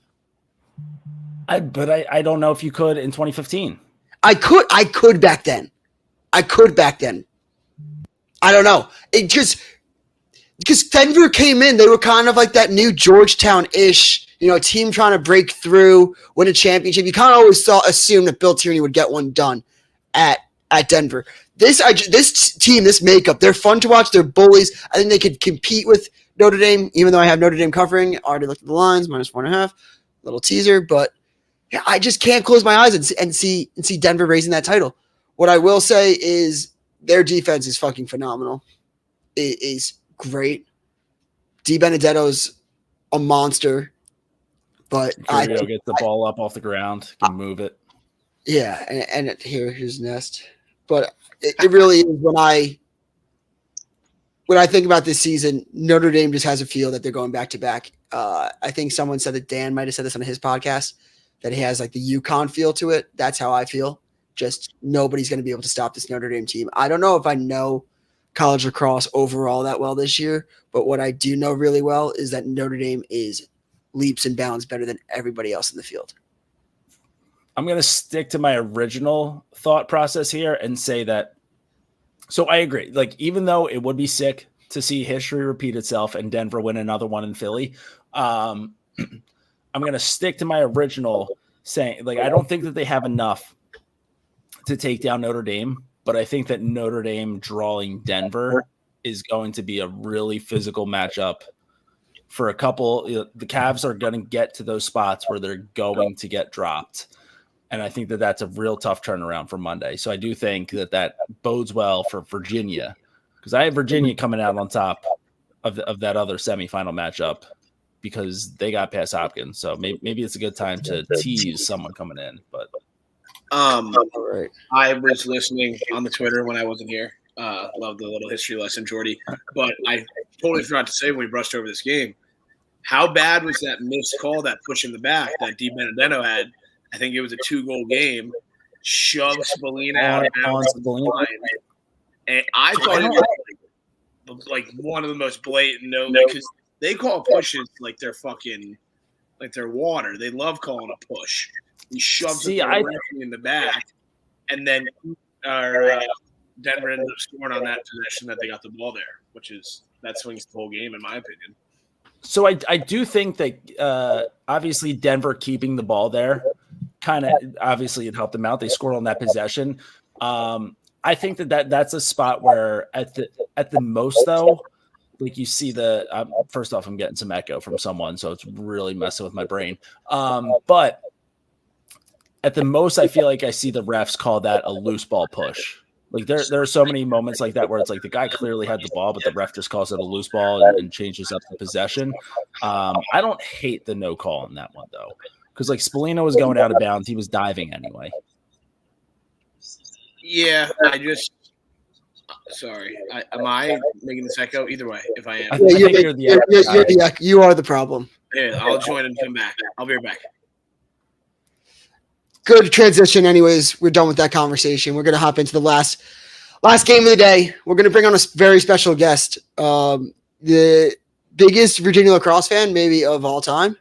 I don't know if you could in 2015. I could back then. I don't know. It just because Denver came in, they were kind of like that new Georgetown-ish, team trying to break through, win a championship. You kind of always assume that Bill Tierney would get one done at Denver. This team, this makeup, they're fun to watch. They're bullies. I think they could compete with Notre Dame, even though I have Notre Dame covering. I already looked at the lines, -4.5, little teaser. But yeah, I just can't close my eyes and see Denver raising that title. What I will say is their defense is fucking phenomenal. It is great. DiBenedetto's a monster. But Curio gets the ball up off the ground, can move it. Yeah, and here's Nest. But it really is when I think about this season, Notre Dame just has a feel that they're going back to back. I think someone said that Dan might have said this on his podcast, that he has like the UConn feel to it. That's how I feel. Just nobody's going to be able to stop this Notre Dame team. I don't know if I know college lacrosse overall that well this year, but what I do know really well is that Notre Dame is leaps and bounds better than everybody else in the field. I'm going to stick to my original thought process here and say that. So I agree. Like, even though it would be sick to see history repeat itself and Denver win another one in Philly, I'm going to stick to my original saying, like, I don't think that they have enough to take down Notre Dame, but I think that Notre Dame drawing Denver is going to be a really physical matchup for a couple. The Cavs are going to get to those spots where they're going to get dropped. And I think that that's a real tough turnaround for Monday. So I do think that bodes well for Virginia, because I have Virginia coming out on top of that other semifinal matchup because they got past Hopkins. So maybe it's a good time to tease someone coming in. But right. I was listening on the Twitter when I wasn't here. Love the little history lesson, Jordy. But I totally forgot to say when we brushed over this game, how bad was that missed call, that push in the back that DiBenedetto had? I think it was a 2-goal game. Shoved Spallina out of bounds on the line. And I thought it was like one of the most blatant because they call pushes like they're fucking like they're water. They love calling a push. He shoves it in the back, and then Denver ended up scoring on that possession that they got the ball there, that swings the whole game in my opinion. So I do think that obviously Denver keeping the ball there kind of obviously it helped them out. They scored on that possession. I think that's a spot where at the most though, like you see first off, I'm getting some echo from someone, so it's really messing with my brain. But at the most, I feel like I see the refs call that a loose ball push. Like there are so many moments like that where it's like the guy clearly had the ball, but the ref just calls it a loose ball and changes up the possession. I don't hate the no call on that one though, because like Spallina was going out of bounds, he was diving anyway. Yeah, sorry. Am I making this echo? Either way, if I am. I think you're the echo. You are the problem. Yeah, I'll join and come back. I'll be right back. good transition. Anyways, we're done with that conversation. We're gonna hop into the last game of the day. We're gonna bring on a very special guest, the biggest Virginia lacrosse fan maybe of all time.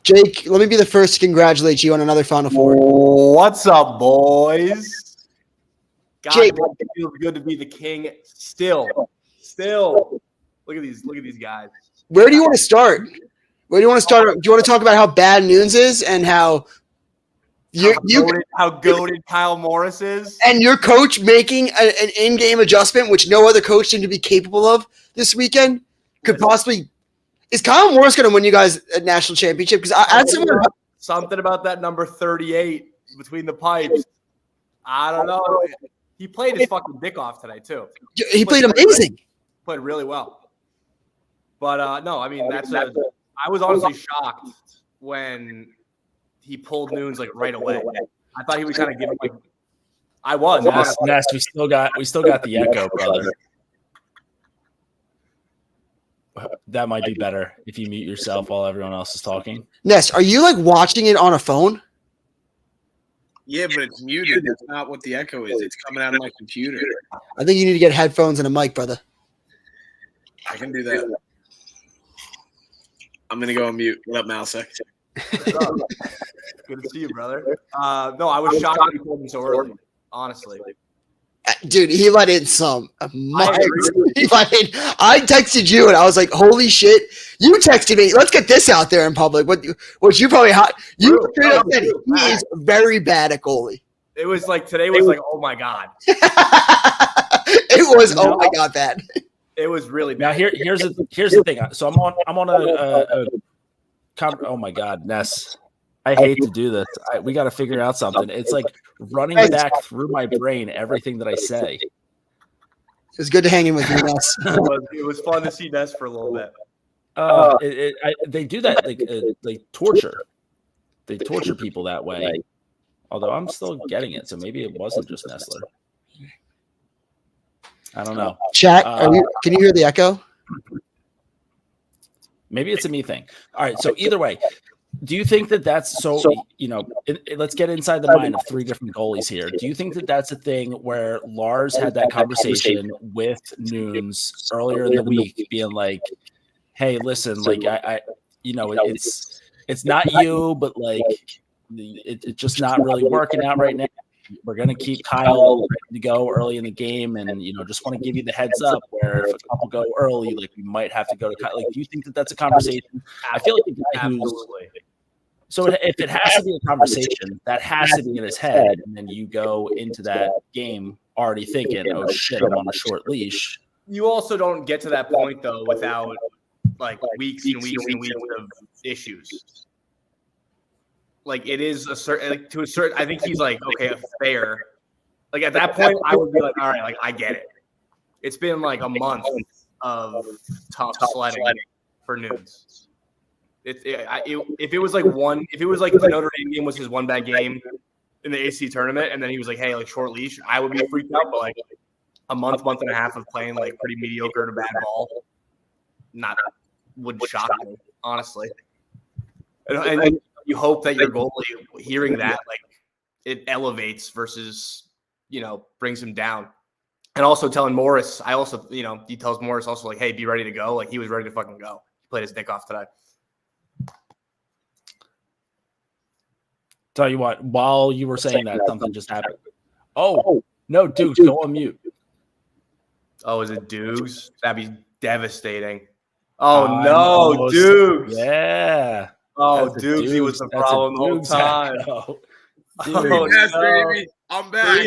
Jake, let me be the first to congratulate you on another Final Four. What's up, boys? God, Jake. it feels good to be the king still. Look at these guys. Where do you want to start? Where do you want to start? Do you want to talk about how bad Nunes is and how how goated Kyle Morris is, and your coach making an in-game adjustment, which no other coach seemed to be capable of this weekend, could possibly. Is Kyle Morris going to win you guys a national championship? Because something about that number 38 between the pipes. I don't know. He played his fucking dick off today too. He played amazing. Played really well. But no, I mean I was honestly shocked when he pulled Nunes like right away. I thought he would kind of give him like. I was. Nest, we still got the echo, brother. That might be better if you mute yourself while everyone else is talking. Ness, are you like watching it on a phone? Yeah, but it's muted. That's not what the echo is. It's coming out of my computer. I think you need to get headphones and a mic, brother. I can do that. I'm going to go on mute. What up, Malsec? Good to see you, brother. No, I was shocked that he pulled him so early, honestly. Dude, he let in some. I texted you and I was like, "Holy shit!" You texted me. Let's get this out there in public. What you probably you straight up said he is very bad at goalie. It was like today was like, oh my god. It was oh my god bad. It was really bad. Now here's the thing. So I'm on a oh my god, Ness. I hate to do this. We got to figure out something. It's like running back through my brain everything that I say. It's good to hang in with you, Ness. It was fun to see Ness for a little bit. They do that like torture. They torture people that way. Although I'm still getting it, so maybe it wasn't just Nestler. I don't know. Chat, can you hear the echo? Maybe it's a me thing. All right. So either way, do you think that that's so? Let's get inside the mind of three different goalies here. Do you think that that's a thing where Lars had that conversation with Nunes earlier in the week, being like, "Hey, listen, like it's not you, but like it's just not really working out right now. We're going to keep Kyle ready to go early in the game. And, just want to give you the heads up where if a couple go early, like we might have to go to Kyle." Like, do you think that that's a conversation? I feel like the guy so if it has to be a conversation, that has to be in his head. And then you go into that game already thinking, oh shit, I'm on a short leash. You also don't get to that point though, without like weeks and weeks and weeks of issues. Like it is a certain, I think he's like, okay, fair. Like at that point, I would be like, all right, like I get it. It's been like a month of tough sledding for Nunes. If it was like the Notre Dame game was his one bad game in the AC tournament, and then he was like, hey, like short leash, I would be freaked out. But like a month and a half of playing like pretty mediocre to bad ball, wouldn't shock me, honestly. And you hope that your goalie, hearing that, like it elevates versus, brings him down. And also telling Morris, he tells Morris also like, hey, be ready to go. Like he was ready to fucking go. He played his dick off today. Tell you what, while you were saying that, something just happened. Oh, no, Dukes, go on mute. Oh, is it Dukes? That'd be devastating. Oh, no, Dukes. Yeah. Oh, Dukes, he was the problem the whole time. Oh, yes, baby. I'm back.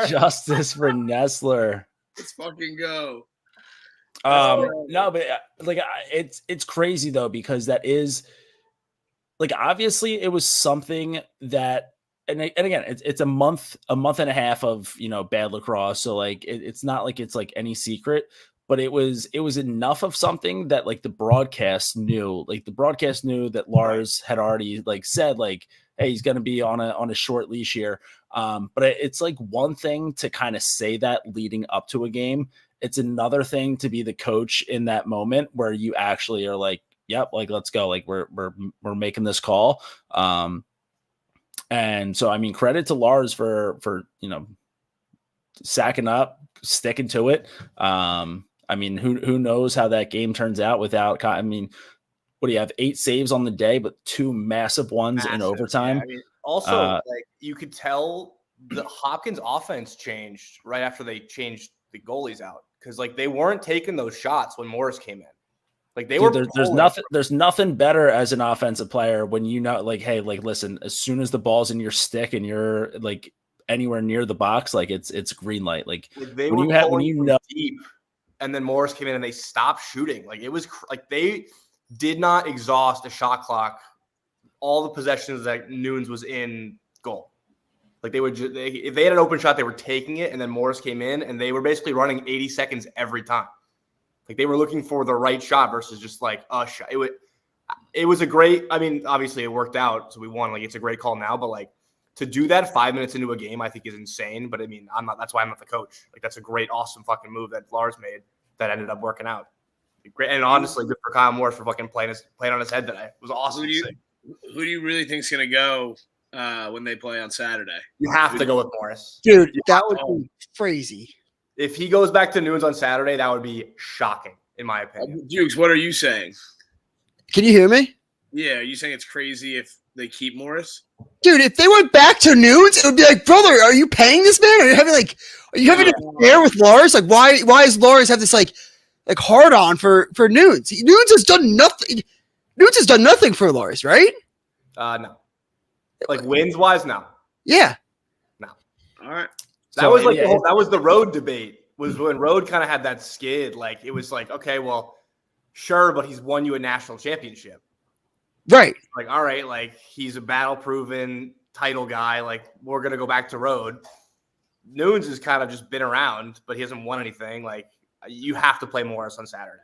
Justice for Nestler. Let's fucking go. No, but like it's crazy though, because that is like obviously it was something that and again it's a month and a half of bad lacrosse, so like it's not like it's like any secret, but it was enough of something that like the broadcast knew that Lars had already like said like, hey, he's going to be on a short leash here. But it's like one thing to kind of say that leading up to a game. It's another thing to be the coach in that moment where you actually are like, yep, like let's go. Like we're making this call. And so I mean, credit to Lars for sacking up, sticking to it. I mean, who knows how that game turns out without, I mean, what do you have? 8 saves on the day, but 2 massive ones in overtime. Yeah, I mean, also, like you could tell the Hopkins offense changed right after they changed the goalies out because like they weren't taking those shots when Morris came in. Like they were. There's nothing better as an offensive player when you know, like, hey, like listen, as soon as the ball's in your stick and you're like anywhere near the box, like it's green light. Like they when were you know deep, and then Morris came in and they stopped shooting. Like it was like they did not exhaust the shot clock. All the possessions that Nunes was in goal. Like they would just, if they had an open shot, they were taking it, and then Morris came in, and they were basically running 80 seconds every time. Like they were looking for the right shot versus just like a shot. It was a great. I mean, obviously it worked out, so we won. Like it's a great call now, but like to do that 5 minutes into a game, I think is insane. But I mean, I'm not. That's why I'm not the coach. Like that's a great, awesome fucking move that Lars made that ended up working out. Great, and honestly, good for Kyle Morris for fucking playing on his head today. It was awesome. Who do you really think is going to go when they play on Saturday? You have to go with Morris. Dude, that would be crazy. If he goes back to Nunes on Saturday, that would be shocking, in my opinion. Dukes, what are you saying? Can you hear me? Yeah, are you saying it's crazy if they keep Morris? Dude, if they went back to Nunes, it would be like, brother, are you paying this man? Are you having a pair with Lars? Like, why does Lars have this like hard on for Nunes? Nunes has done nothing. Nunes has done nothing for Lars, right? No. Like wins wise, no. Yeah. No. All right. That was like that was the road debate. Was when Road kind of had that skid. Like it was like, okay, well, sure, but he's won you a national championship. Right. Like, all right, like he's a battle proven title guy. Like, we're gonna go back to Road. Nunes has kind of just been around, but he hasn't won anything. Like, you have to play Morris on Saturday.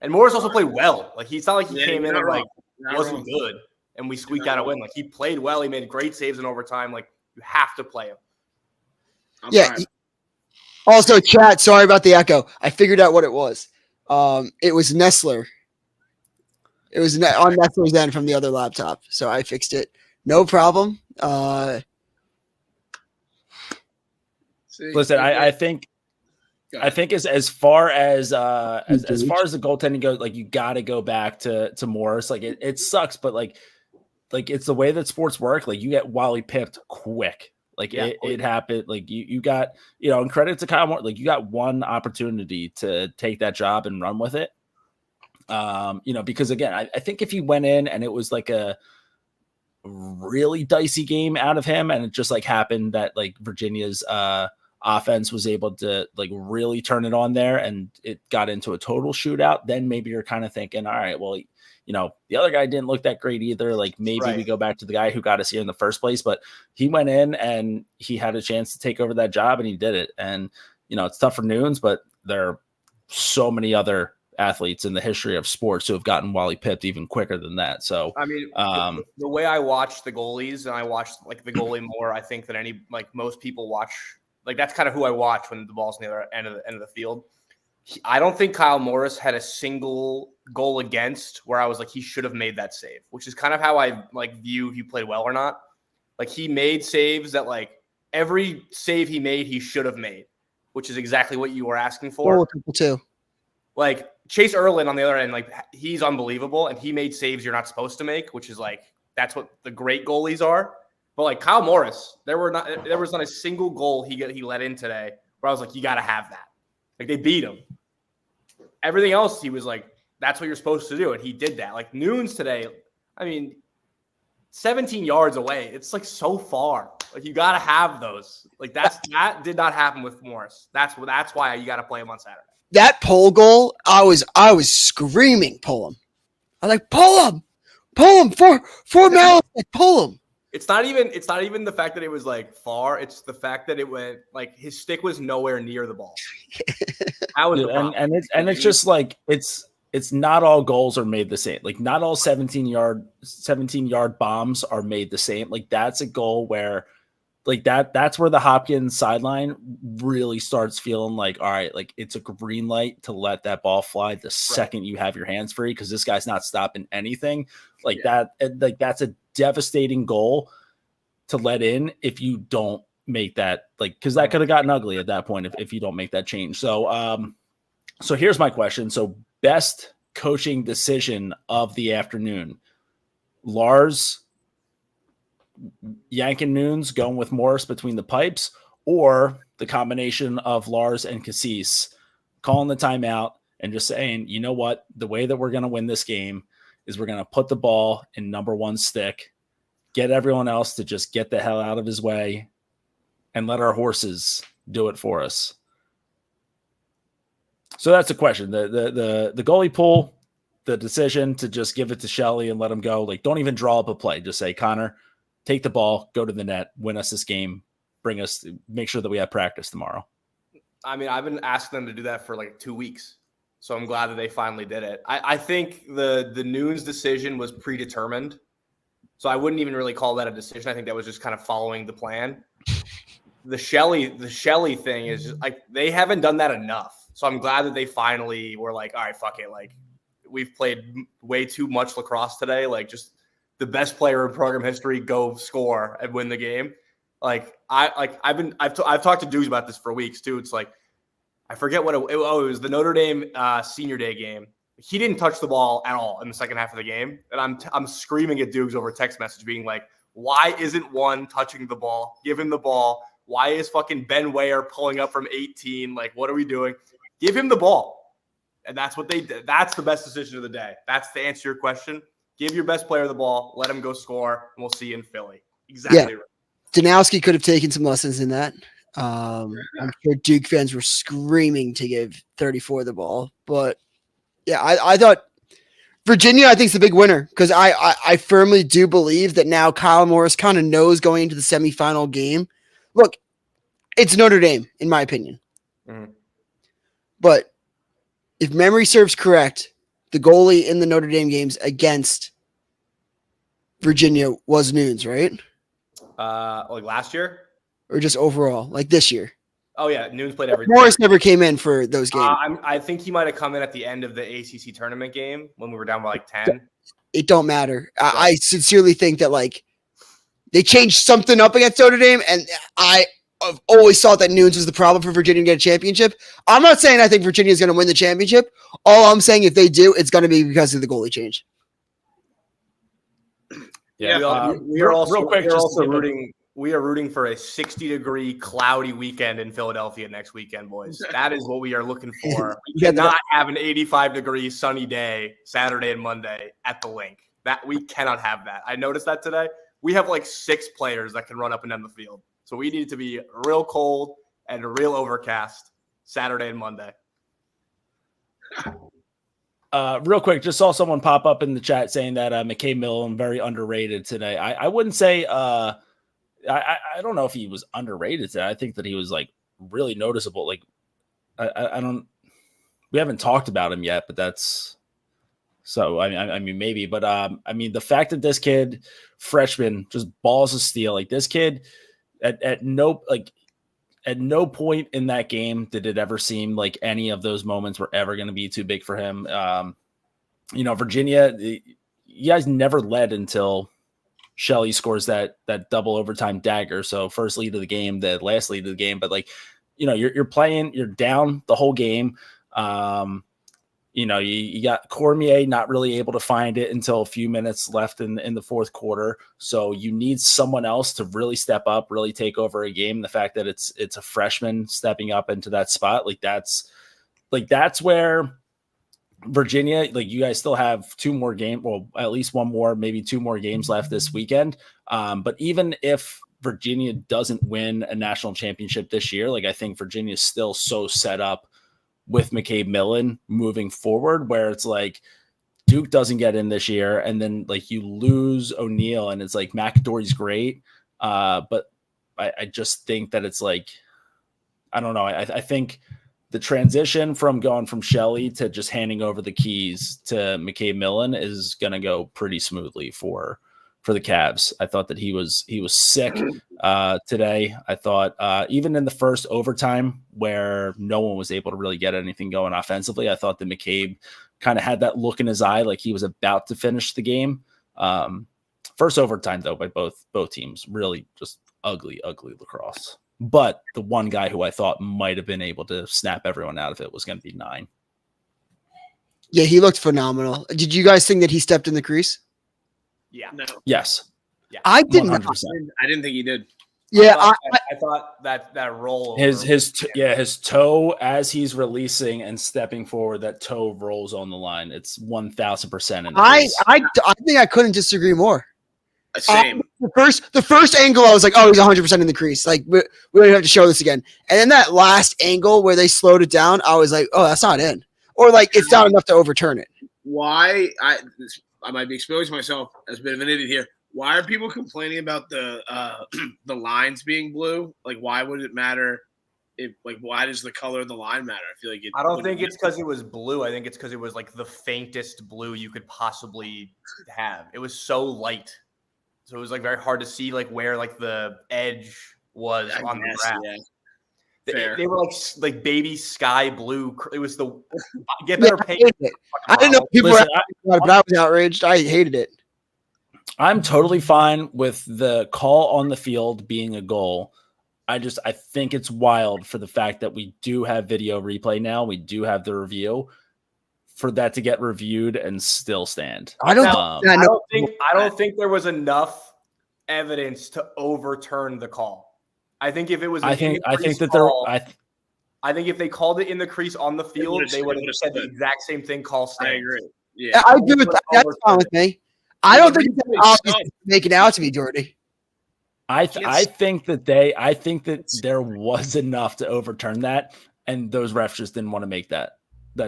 And Morris also played well. Like, it's not like he came in and like wasn't good and we squeaked out a win. Like, he played well. He made great saves in overtime. Like, you have to play him. Also, chat, sorry about the echo. I figured out what it was. It was Nestler. It was on Nestler's end from the other laptop, so I fixed it. No problem. Listen, I think as far as the goaltending goes, like you got to go back to Morris. Like it sucks, but like it's the way that sports work. Like you get Wally pipped quick. Like it happened. Like you got, and credit to Kyle Moore. Like you got one opportunity to take that job and run with it. Because again, I think if he went in and it was like a really dicey game out of him, and it just like happened that like Virginia's offense was able to like really turn it on there and it got into a total shootout, then maybe you're kind of thinking, all right, well, the other guy didn't look that great either. Like maybe we go back to the guy who got us here in the first place, but he went in and he had a chance to take over that job and he did it. And, it's tough for Nunes, but there are so many other athletes in the history of sports who have gotten Wally pipped even quicker than that. So, I mean, the way I watch the goalies and I watch like the goalie more, I think than most people watch. Like that's kind of who I watch when the ball's near the end of the field. I don't think Kyle Morris had a single goal against where I was like, he should have made that save, which is kind of how I like view if you played well or not. Like he made saves that like every save he made, he should have made, which is exactly what you were asking for. People too. Like Chase Erlin on the other end, like he's unbelievable and he made saves you're not supposed to make, which is like, that's what the great goalies are. But like Kyle Morris, there was not a single goal he let in today where I was like, you got to have that. Like they beat him. Everything else, he was like, that's what you're supposed to do. And he did that. Like Nunes today, I mean, 17 yards away. It's like so far. Like you got to have those. Like that did not happen with Morris. That's why you got to play him on Saturday. That pole goal, I was screaming, pull him. I was like, pull him for Malice, like pull him. It's not even the fact that it was like far. It's the fact that it went like his stick was nowhere near the ball. That was the problem. And it's just like it's not all goals are made the same. Like not all 17 yard bombs are made the same. Like that's a goal where like that's where the Hopkins sideline really starts feeling like, all right, like it's a green light to let that ball fly the second you have your hands free, because this guy's not stopping anything. Like that, like that's a devastating goal to let in if you don't make that, like, because that could have gotten ugly at that point if you don't make that change. So so here's my question. So best coaching decision of the afternoon: Lars yanking Nunes, going with Morris between the pipes, or the combination of Lars and Cassis calling the timeout and just saying, you know what, the way that we're going to win this game is we're going to put the ball in number one stick, get everyone else to just get the hell out of his way, and let our horses do it for us. So that's the question. The goalie pull, the decision to just give it to Shelley and let him go. Like, don't even draw up a play. Just say, Connor, take the ball, go to the net, win us this game, make sure that we have practice tomorrow. I mean, I've been asking them to do that for like 2 weeks, so I'm glad that they finally did it. I think the Nunes decision was predetermined, so I wouldn't even really call that a decision. I think that was just kind of following the plan. The Shelley thing is just, like, they haven't done that enough, so I'm glad that they finally were like, all right, fuck it, like we've played way too much lacrosse today, like just the best player in program history, go score and win the game. I've talked to dudes about this for weeks too. It's like, I forget what it was the Notre Dame senior day game. He didn't touch the ball at all in the second half of the game. And I'm screaming at Dukes over text message being like, why isn't one touching the ball? Give him the ball. Why is fucking Ben Ware pulling up from 18? Like, what are we doing? Give him the ball. And that's what they did. That's the best decision of the day. That's to answer your question. Give your best player the ball, let him go score, and we'll see you in Philly. Exactly right. Danowski could have taken some lessons in that. I'm sure Duke fans were screaming to give 34 the ball. But, yeah, I thought Virginia, I think, is the big winner, because I firmly do believe that now Kyle Morris kind of knows going into the semifinal game. Look, it's Notre Dame, in my opinion. Mm-hmm. But if memory serves correct, the goalie in the Notre Dame games against Virginia was Nunes, right? Like last year? Or just overall, like this year? Oh, yeah. Nunes played every Morris never came in for those games. I think he might have come in at the end of the ACC tournament game when we were down by like 10. It don't matter. I sincerely think that, like, they changed something up against Notre Dame, and I've always thought that Nunes was the problem for Virginia to get a championship. I'm not saying I think Virginia is going to win the championship. All I'm saying, if they do, it's going to be because of the goalie change. Yeah, we are also rooting for a 60-degree cloudy weekend in Philadelphia next weekend, boys. That is what we are looking for. We cannot have an 85-degree sunny day Saturday and Monday at the link. That we cannot have that. I noticed that today. We have like 6 players that can run up and down the field. So we need it to be real cold and real overcast Saturday and Monday. Real quick, just saw someone pop up in the chat saying that McKay Millen very underrated today. I wouldn't say I don't know if he was underrated today. I think that he was like really noticeable. Like we haven't talked about him yet, but that's so I mean maybe, but I mean the fact that this kid, freshman, just balls of steel, like this kid at no point in that game did it ever seem like any of those moments were ever going to be too big for him. Virginia, you guys never led until Shelley scores that double overtime dagger. So first lead of the game, the last lead of the game, but you're playing, you're down the whole game. You got Cormier not really able to find it until a few minutes left in the fourth quarter. So you need someone else to really step up, really take over a game. The fact that it's a freshman stepping up into that spot, that's where Virginia, like you guys still have 2 more games, well, at least 1 more, maybe 2 more games left this weekend. But even if Virginia doesn't win a national championship this year, I think Virginia is still so set up with McCabe Millen moving forward, where it's like Duke doesn't get in this year, and then you lose O'Neal, and it's like McAdory's great, but I just think that it's I don't know. I think the transition from going from Shelley to just handing over the keys to McCabe Millen is going to go pretty smoothly for for the Cavs. I thought that he was sick today. I thought even in the first overtime where no one was able to really get anything going offensively, I thought that McCabe kind of had that look in his eye like he was about to finish the game. First overtime, though, by both teams, really just ugly lacrosse. But the one guy who I thought might have been able to snap everyone out of it was going to be 9. Yeah, he looked phenomenal. Did you guys think that he stepped in the crease? Yeah. No, Yes. Yeah. I did not. 100%. I didn't think he did. Yeah, I thought that roll. His toe as he's releasing and stepping forward, that toe rolls on the line. It's 1,000%. I think I couldn't disagree more. Same. The first angle, I was like, oh, he's 100% in the crease. Like, we don't have to show this again. And then that last angle where they slowed it down, I was like, oh, that's not in. Or like, it's not enough to overturn it. Why? I might be exposing myself as a bit of an idiot here. Why are people complaining about the lines being blue? Like, why would it matter? Why does the color of the line matter? I feel like I don't think it's because it was blue. I think it's because it was like the faintest blue you could possibly have. It was so light. So it was like very hard to see like where like the edge was on the graph. Yeah. They were like baby sky blue. It was the get better paint. I didn't know people were but I was outraged. I hated it. I'm totally fine with the call on the field being a goal. I think it's wild for the fact that we do have video replay now. We do have the review for that to get reviewed and still stand. I don't think there was enough evidence to overturn the call. I think if it was, I think if they called it in the crease on the field, they would have said the exact same thing. Call stands. I agree. Yeah, I agree with that. That's fine with me. I don't think it's obvious to make it out to me, Jordy. I think that there was enough to overturn that, and those refs just didn't want to make that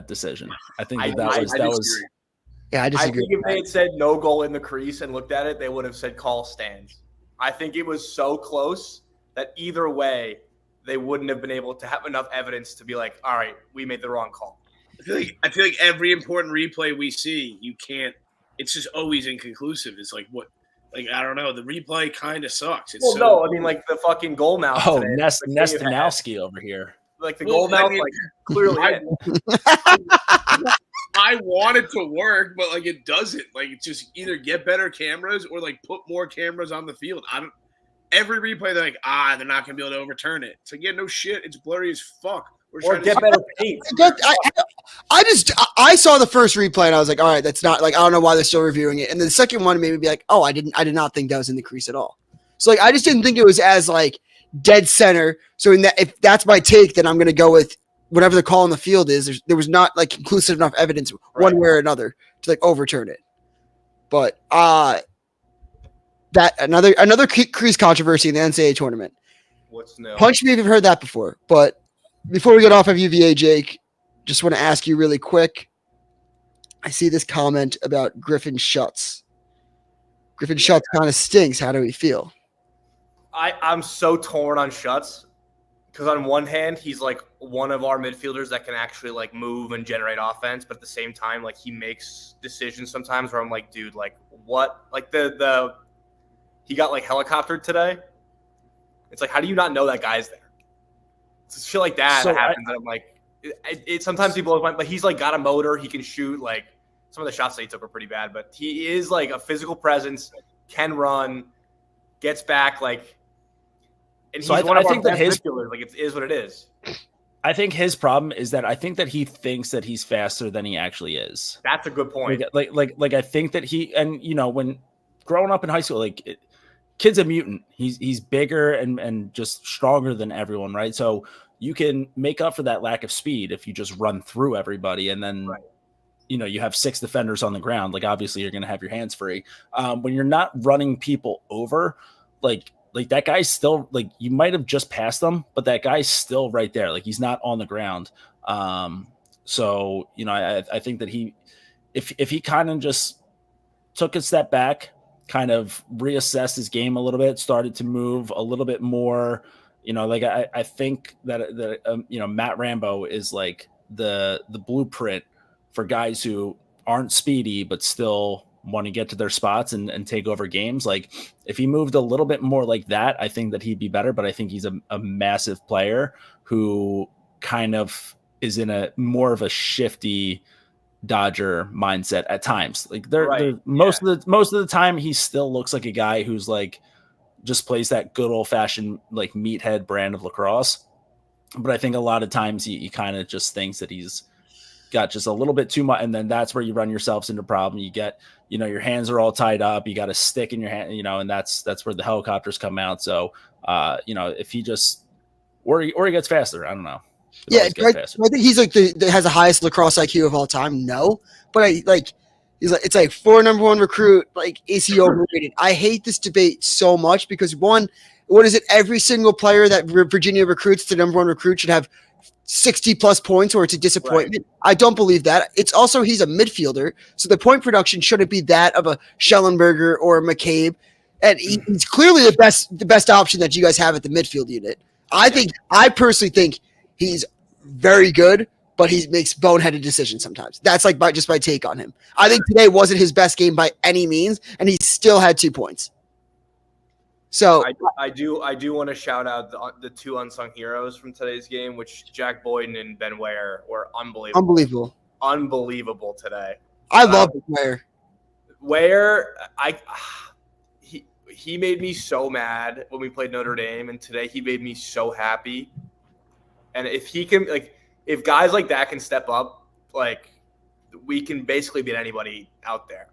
decision. I think that was. Yeah, I disagree. I think if they had said no goal in the crease and looked at it, they would have said call stands. I think it was so close that either way, they wouldn't have been able to have enough evidence to be like, all right, we made the wrong call. I feel like every important replay we see, you can't. It's just always inconclusive. It's like what. Like, I don't know. The replay kind of sucks. It's no, I mean, like the fucking goal mouth. Oh, Nestinowski over here. Like the goal mouth, like clearly. I want it to work, but like it doesn't. Like it's just either get better cameras or like put more cameras on the field. Every replay they're like, they're not gonna be able to overturn it. It's like, yeah, no shit. It's blurry as fuck. Or get better paint. I saw the first replay and I was like, all right, that's not like I don't know why they're still reviewing it. And then the second one made me be like, oh, I did not think that was in the crease at all. So like I just didn't think it was as like dead center. So if that's my take, then I'm gonna go with whatever the call on the field is. There was not like conclusive enough evidence one way or another to like overturn it. But that another crease controversy in the NCAA tournament. What's new? Punch me if you've heard that before. But before we get off of UVA, Jake, just want to ask you really quick. I see this comment about Griffin Schutz. Griffin Schutz kind of stinks. How do we feel? I'm so torn on Schutz because on one hand, he's like one of our midfielders that can actually like move and generate offense, but at the same time, like he makes decisions sometimes where I'm like, dude, like what? Like he got like helicoptered today. It's like, how do you not know that guy's there? It's shit like that happens. And I'm like, it sometimes people are like, but he's like got a motor. He can shoot. Like some of the shots that he took were pretty bad, but he is like a physical presence, can run, gets back. Like, and he's one of our best midfielders. Like it is what it is. I think his problem is that I think that he thinks that he's faster than he actually is. That's a good point. Like I think that and when growing up in high school, kid's a mutant. He's bigger and just stronger than everyone, right? So you can make up for that lack of speed if you just run through everybody, and then you have 6 defenders on the ground. Like obviously you're going to have your hands free. When you're not running people over, like that guy's still like you might have just passed them, but that guy's still right there. Like he's not on the ground. So I think that if he kind of just took a step back, kind of reassessed his game a little bit, started to move a little bit more, I think that Matt Rambo is like the blueprint for guys who aren't speedy but still want to get to their spots and take over games. Like if he moved a little bit more like that, I think that he'd be better, but I think he's a massive player who kind of is in a more of a shifty Dodger mindset at times. Like most of the time he still looks like a guy who's like just plays that good old fashioned like meathead brand of lacrosse. But I think a lot of times he kind of just thinks that he's got just a little bit too much. And then that's where you run yourselves into a problem. You get, your hands are all tied up. You got a stick in your hand, and that's where the helicopters come out. So, if he just, or he gets faster, I don't know. Yeah, I think he's like has the highest lacrosse IQ of all time. No, but it's like for number one recruit. Like, is he overrated? I hate this debate so much because what is it? Every single player that Virginia recruits to number one recruit should have 60 plus points or it's a disappointment. Right. I don't believe that. It's also he's a midfielder, so the point production shouldn't be that of a Schellenberger or a McCabe, and he's clearly the best option that you guys have at the midfield unit. I personally think he's very good, but he makes boneheaded decisions sometimes. That's like my take on him. I think today wasn't his best game by any means, and he still had 2 points. So I do want to shout out the 2 unsung heroes from today's game, which Jack Boyden and Ben Ware were unbelievable today. I love Ware. Ware, he made me so mad when we played Notre Dame, and today he made me so happy. And if he can, if guys like that can step up, we can basically beat anybody out there.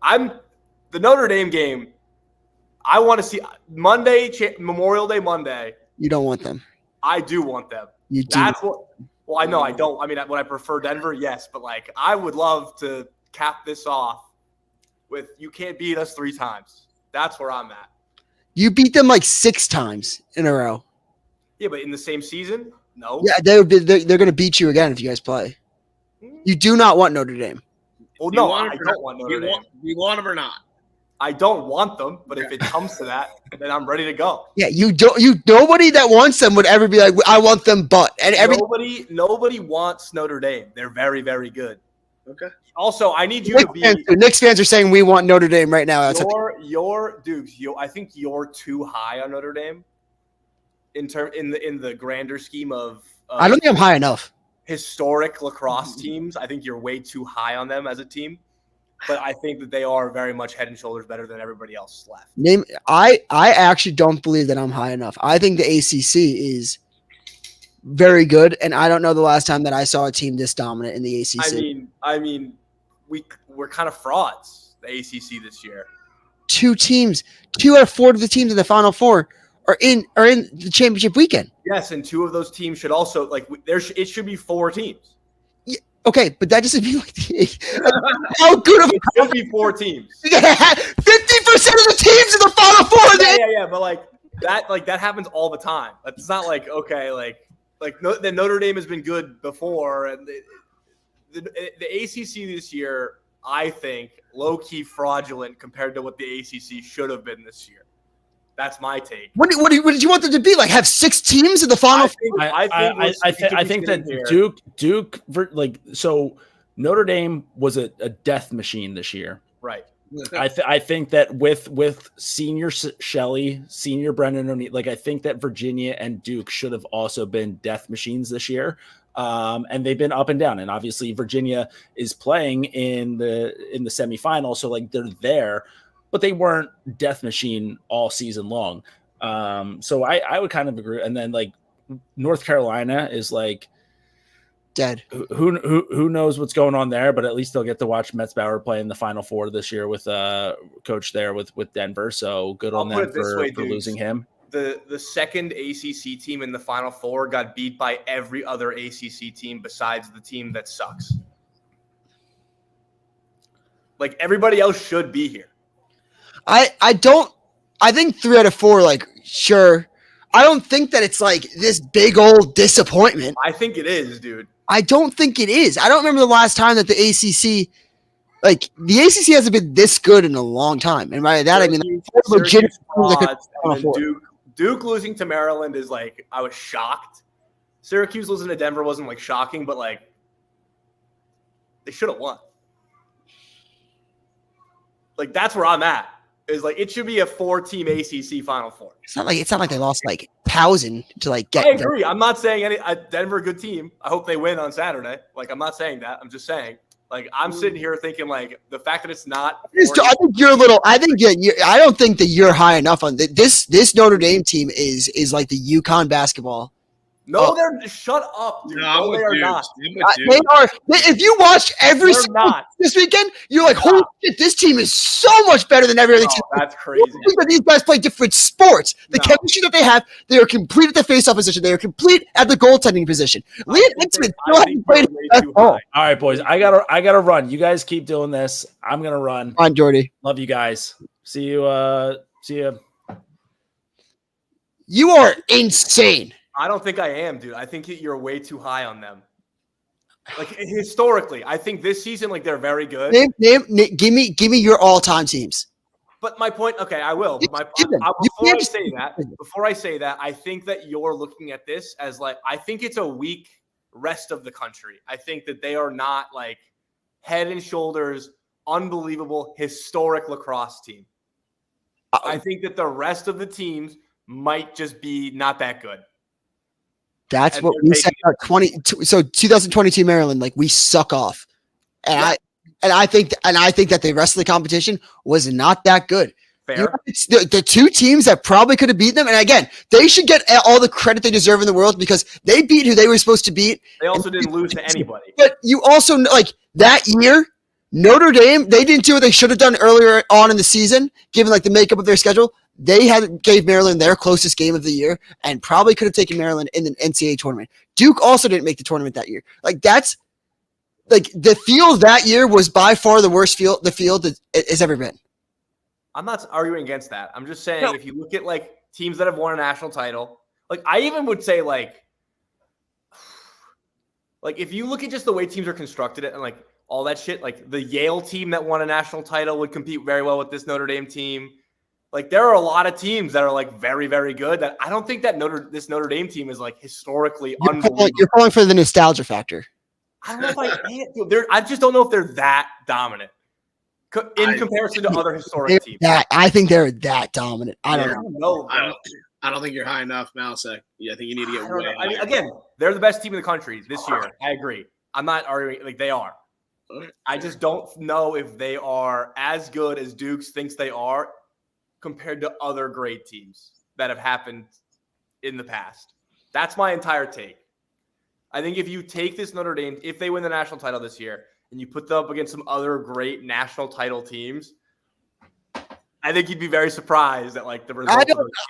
The Notre Dame game. I want to see Monday, Memorial Day Monday. You don't want them. I do want them. You do. Well, I know I don't. I mean, would I prefer Denver? Yes, but I would love to cap this off with you can't beat us 3 times. That's where I'm at. You beat them 6 times in a row. Yeah, but in the same season? No. Yeah, they're going to beat you again if you guys play. You do not want Notre Dame. Well, no, I don't want Notre Dame. You want them or not? I don't want them, but if it comes to that, then I'm ready to go. Yeah, nobody that wants them would ever be like, I want them, but nobody wants Notre Dame. They're very, very good. Okay. Also, I need you to be. Knicks fans are saying we want Notre Dame right now. Your Dukes. I think you're too high on Notre Dame. In the grander scheme of. I don't think I'm high enough. Historic lacrosse teams, I think you're way too high on them as a team. But I think that they are very much head and shoulders better than everybody else left. I actually don't believe that I'm high enough. I think the ACC is very good, and I don't know the last time that I saw a team this dominant in the ACC. I mean, we're kind of frauds. The ACC this year. 2 teams, 2 out of 4 of the teams in the Final Four are in the championship weekend. Yes, and 2 of those teams should also it should be 4 teams. Okay, but that doesn't mean how good of it should be 4 teams. 50% of the teams in the Final Four. Yeah, but that happens all the time. It's not the Notre Dame has been good before, and the ACC this year, I think, low key fraudulent compared to what the ACC should have been this year. That's my take. What did you want them to be? Have 6 teams in the Final Four? I think that Duke, so Notre Dame was a death machine this year. Right. I think that with senior Shelley, senior Brendan O'Neill, I think that Virginia and Duke should have also been death machines this year. And they've been up and down. And obviously Virginia is playing in the semifinal, so they're there. But they weren't death machine all season long. So I would kind of agree. And then North Carolina is dead. Who knows what's going on there? But at least they'll get to watch Metzbauer play in the Final Four this year with coach there with Denver. So good on them for losing him. The second ACC team in the Final Four got beat by every other ACC team besides the team that sucks. Everybody else should be here. I think 3 out of 4, sure. I don't think that it's this big old disappointment. I think it is, dude. I don't think it is. I don't remember the last time that the ACC, the ACC hasn't been this good in a long time. And by that, I mean, Duke losing to Maryland is I was shocked. Syracuse losing to Denver wasn't shocking, but they should have won. Like that's where I'm at. Is like it should be a 4-team ACC Final Four. It's not like they lost like 1,000 to like get. I agree. I'm not saying Denver a good team. I hope they win on Saturday. Like I'm not saying that. I'm just saying like I'm sitting here thinking like the fact that it's not. I think you're a little. I think I don't think that you're high enough on this Notre Dame team is like the UConn basketball. No, they're shut up, dude. No, they are not. They are. If you watch every this weekend, you're like, holy shit, this team is so much better than every other team. That's crazy. These guys play different sports. The chemistry that they have, they are complete at the faceoff position. They are complete at the goaltending position. Liam Ensign still hasn't played all right, boys. I gotta run. You guys keep doing this. I'm gonna run. On Jordy. Love you guys. See you. See you. You are insane. I don't think I am, dude. I think you're way too high on them. Like historically, I think this season, like they're very good. Give me your all-time teams. But my point, okay, I will. But before I say that, I think that you're looking at this as like I think it's a weak rest of the country. I think that they are not like head and shoulders unbelievable historic lacrosse team. I think that the rest of the teams might just be not that good. That's what we said about 2022 Maryland, like we suck off. And I think that the rest of the competition was not that good. Fair. The two teams that probably could have beaten them, and again, they should get all the credit they deserve in the world because they beat who they were supposed to beat. They also didn't lose to anybody. But you also like that year, Notre Dame, they didn't do what they should have done earlier on in the season, given like the makeup of their schedule. They gave Maryland their closest game of the year and probably could have taken Maryland in the NCAA tournament. Duke also didn't make the tournament that year. Like that's like the field that year was by far the worst field the field has ever been. I'm not arguing against that. I'm just saying if you look at like teams that have won a national title, like I even would say like if you look at just the way teams are constructed and like all that shit, like the Yale team that won a national title would compete very well with this Notre Dame team. Like there are a lot of teams that are like very, very good that I don't think that this Notre Dame team is like historically unbelievable. You're calling for the nostalgia factor. I don't know if I am. I just don't know if they're that dominant in comparison to other historic teams. I think they're that dominant. I don't know. I don't think you're high enough, Malisek. Yeah, I think you need to get way. I mean, again, they're the best team in the country this year. I agree. I'm not arguing like they are. I just don't know if they are as good as Duke's thinks they are compared to other great teams that have happened in the past. That's my entire take. I think if you take this Notre Dame, if they win the national title this year, and you put them up against some other great national title teams, I think you'd be very surprised at like the result.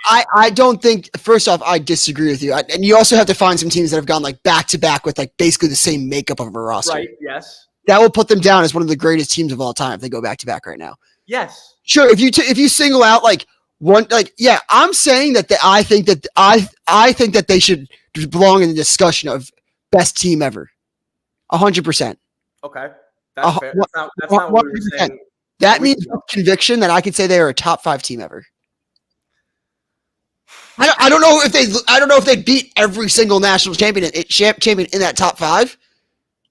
I don't think. First off, I disagree with you, and you also have to find some teams that have gone like back to back with like basically the same makeup of a roster. Right? Yes. That will put them down as one of the greatest teams of all time if they go back to back right now. Yes. Sure. If you single out like one, like I'm saying that I think that they should belong in the discussion of best team ever. 100%. Okay. That's fair. That's not what we were saying. That means conviction that I could say they are a top 5 team ever. I don't know if they beat every single national champion in that top 5.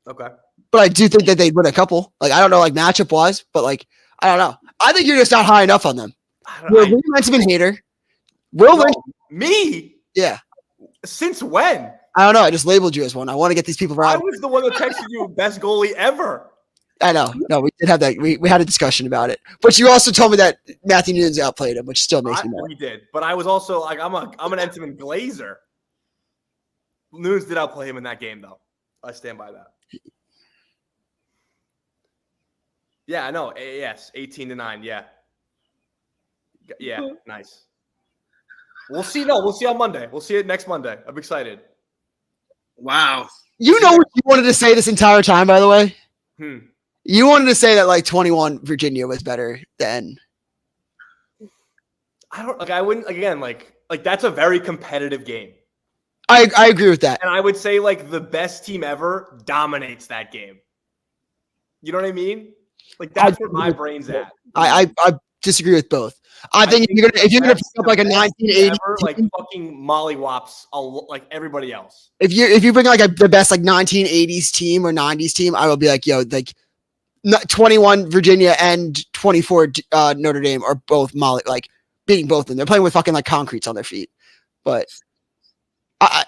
Okay. But I do think that they'd win a couple. Like I don't know, like matchup wise, but like I don't know. I think you're just not high enough on them. You're a Liam Ensign hater. Me? Yeah. Since when? I don't know. I just labeled you as one. I want to get these people I around. was the one that texted you best goalie ever. I know. No, we did have that. We had a discussion about it. But you also told me that Matthew Nunes outplayed him, which still makes me mad. We did. But I was also like, I'm an Ensign glazer. Nunes did outplay him in that game, though. I stand by that. Yeah, I know. Yes, 18-9. Yeah. Yeah, nice. We'll see. No, we'll see on Monday. We'll see it next Monday. I'm excited. Wow. You know what you wanted to say this entire time, by the way? You wanted to say that like 21 Virginia was better than. I wouldn't again like that's a very competitive game. I agree with that. And I would say like the best team ever dominates that game. You know what I mean? Like that's where my brain's at. I disagree with both. I think if you're gonna pick up like a 1980 like fucking mollywops like everybody else. If you bring like the best like 1980s team or 90s team, I will be like, yo, like 21 Virginia and 24 Notre Dame are both like beating both of them. They're playing with fucking like concretes on their feet. But I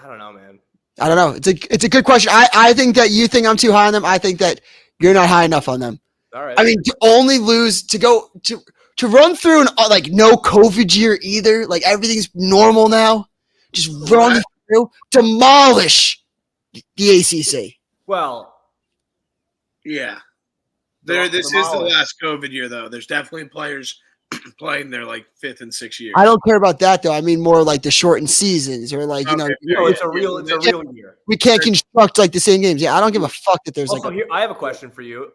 don't know, man. I don't know. It's a good question. I think that you think I'm too high on them. I think that you're not high enough on them. All right. I mean, to only lose to run through an like no COVID year either. Like everything's normal now. Just run through, demolish the ACC. Well, yeah. This is the last COVID year, though. There's definitely players playing their like 5th and 6th years. I don't care about that though. I mean more like the shortened seasons or like it's a real year. We can't construct like the same games. Yeah, I don't give a fuck that there's also, here I have a question for you.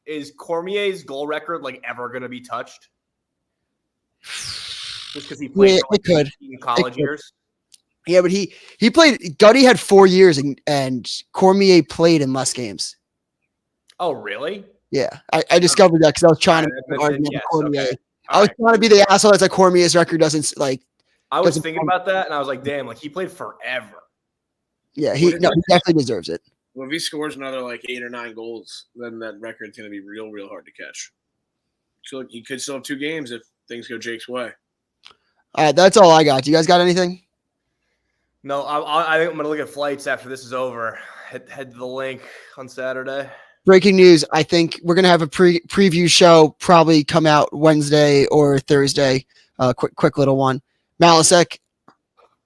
Is Cormier's goal record like ever going to be touched? Just because he played for like in college years. Yeah, but he played. Gutty had 4 years, and Cormier played in less games. Oh, really? Yeah, I discovered that because I was trying to argue with Cormier. Okay. I was trying to be the asshole that's like Cormier's record doesn't like. I was thinking about that, and I was like, damn, like he played forever. Yeah, he definitely deserves it. Well, if he scores another like 8 or 9 goals, then that record's going to be real hard to catch. So he could still have 2 games if things go Jake's way. All right, that's all I got. Do you guys got anything? No, I think I'm going to look at flights after this is over. Head to the link on Saturday. Breaking news. I think we're going to have a preview show probably come out Wednesday or Thursday. Quick little one. Malasek,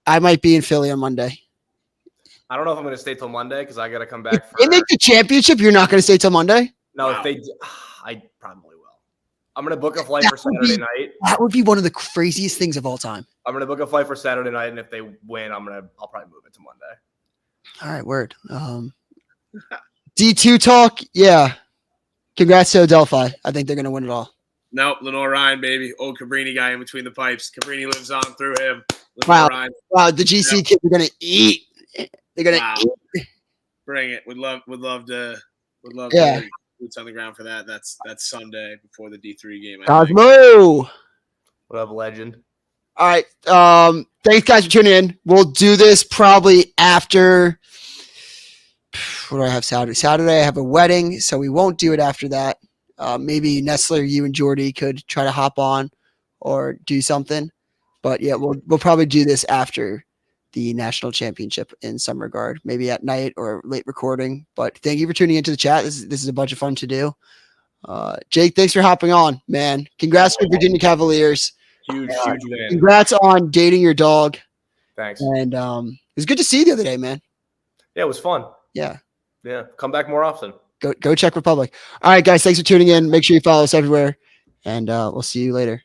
I might be in Philly on Monday. I don't know if I'm going to stay till Monday because I got to come back. If they make the championship, you're not going to stay till Monday? No, if they I probably will. I'm going to book a flight for Saturday night. That would be one of the craziest things of all time. I'm going to book a flight for Saturday night, and if they win, I'll probably move it to Monday. All right, word. D2 talk, yeah. Congrats to Adelphi. I think they're going to win it all. Nope, Lenore Ryan, baby. Old Cabrini guy in between the pipes. Cabrini lives on through him. Wow, the GC kids are going to eat. They're going to eat. Bring it. Would love to boots on the ground for that. That's Sunday before the D3 game. Cosmo. What up, legend? All right. Thanks, guys, for tuning in. We'll do this probably after. What do I have Saturday? Saturday, I have a wedding, so we won't do it after that. Maybe Nestler, you and Jordy could try to hop on or do something. But yeah, we'll probably do this after the national championship in some regard, maybe at night or late recording. But thank you for tuning into the chat. This is a bunch of fun to do. Jake, thanks for hopping on, man. Congrats to Virginia Cavaliers. Huge win. Congrats on dating your dog. Thanks. And it was good to see you the other day, man. Yeah, it was fun. Yeah. Come back more often. Go Czech Republic. All right, guys. Thanks for tuning in. Make sure you follow us everywhere, and we'll see you later.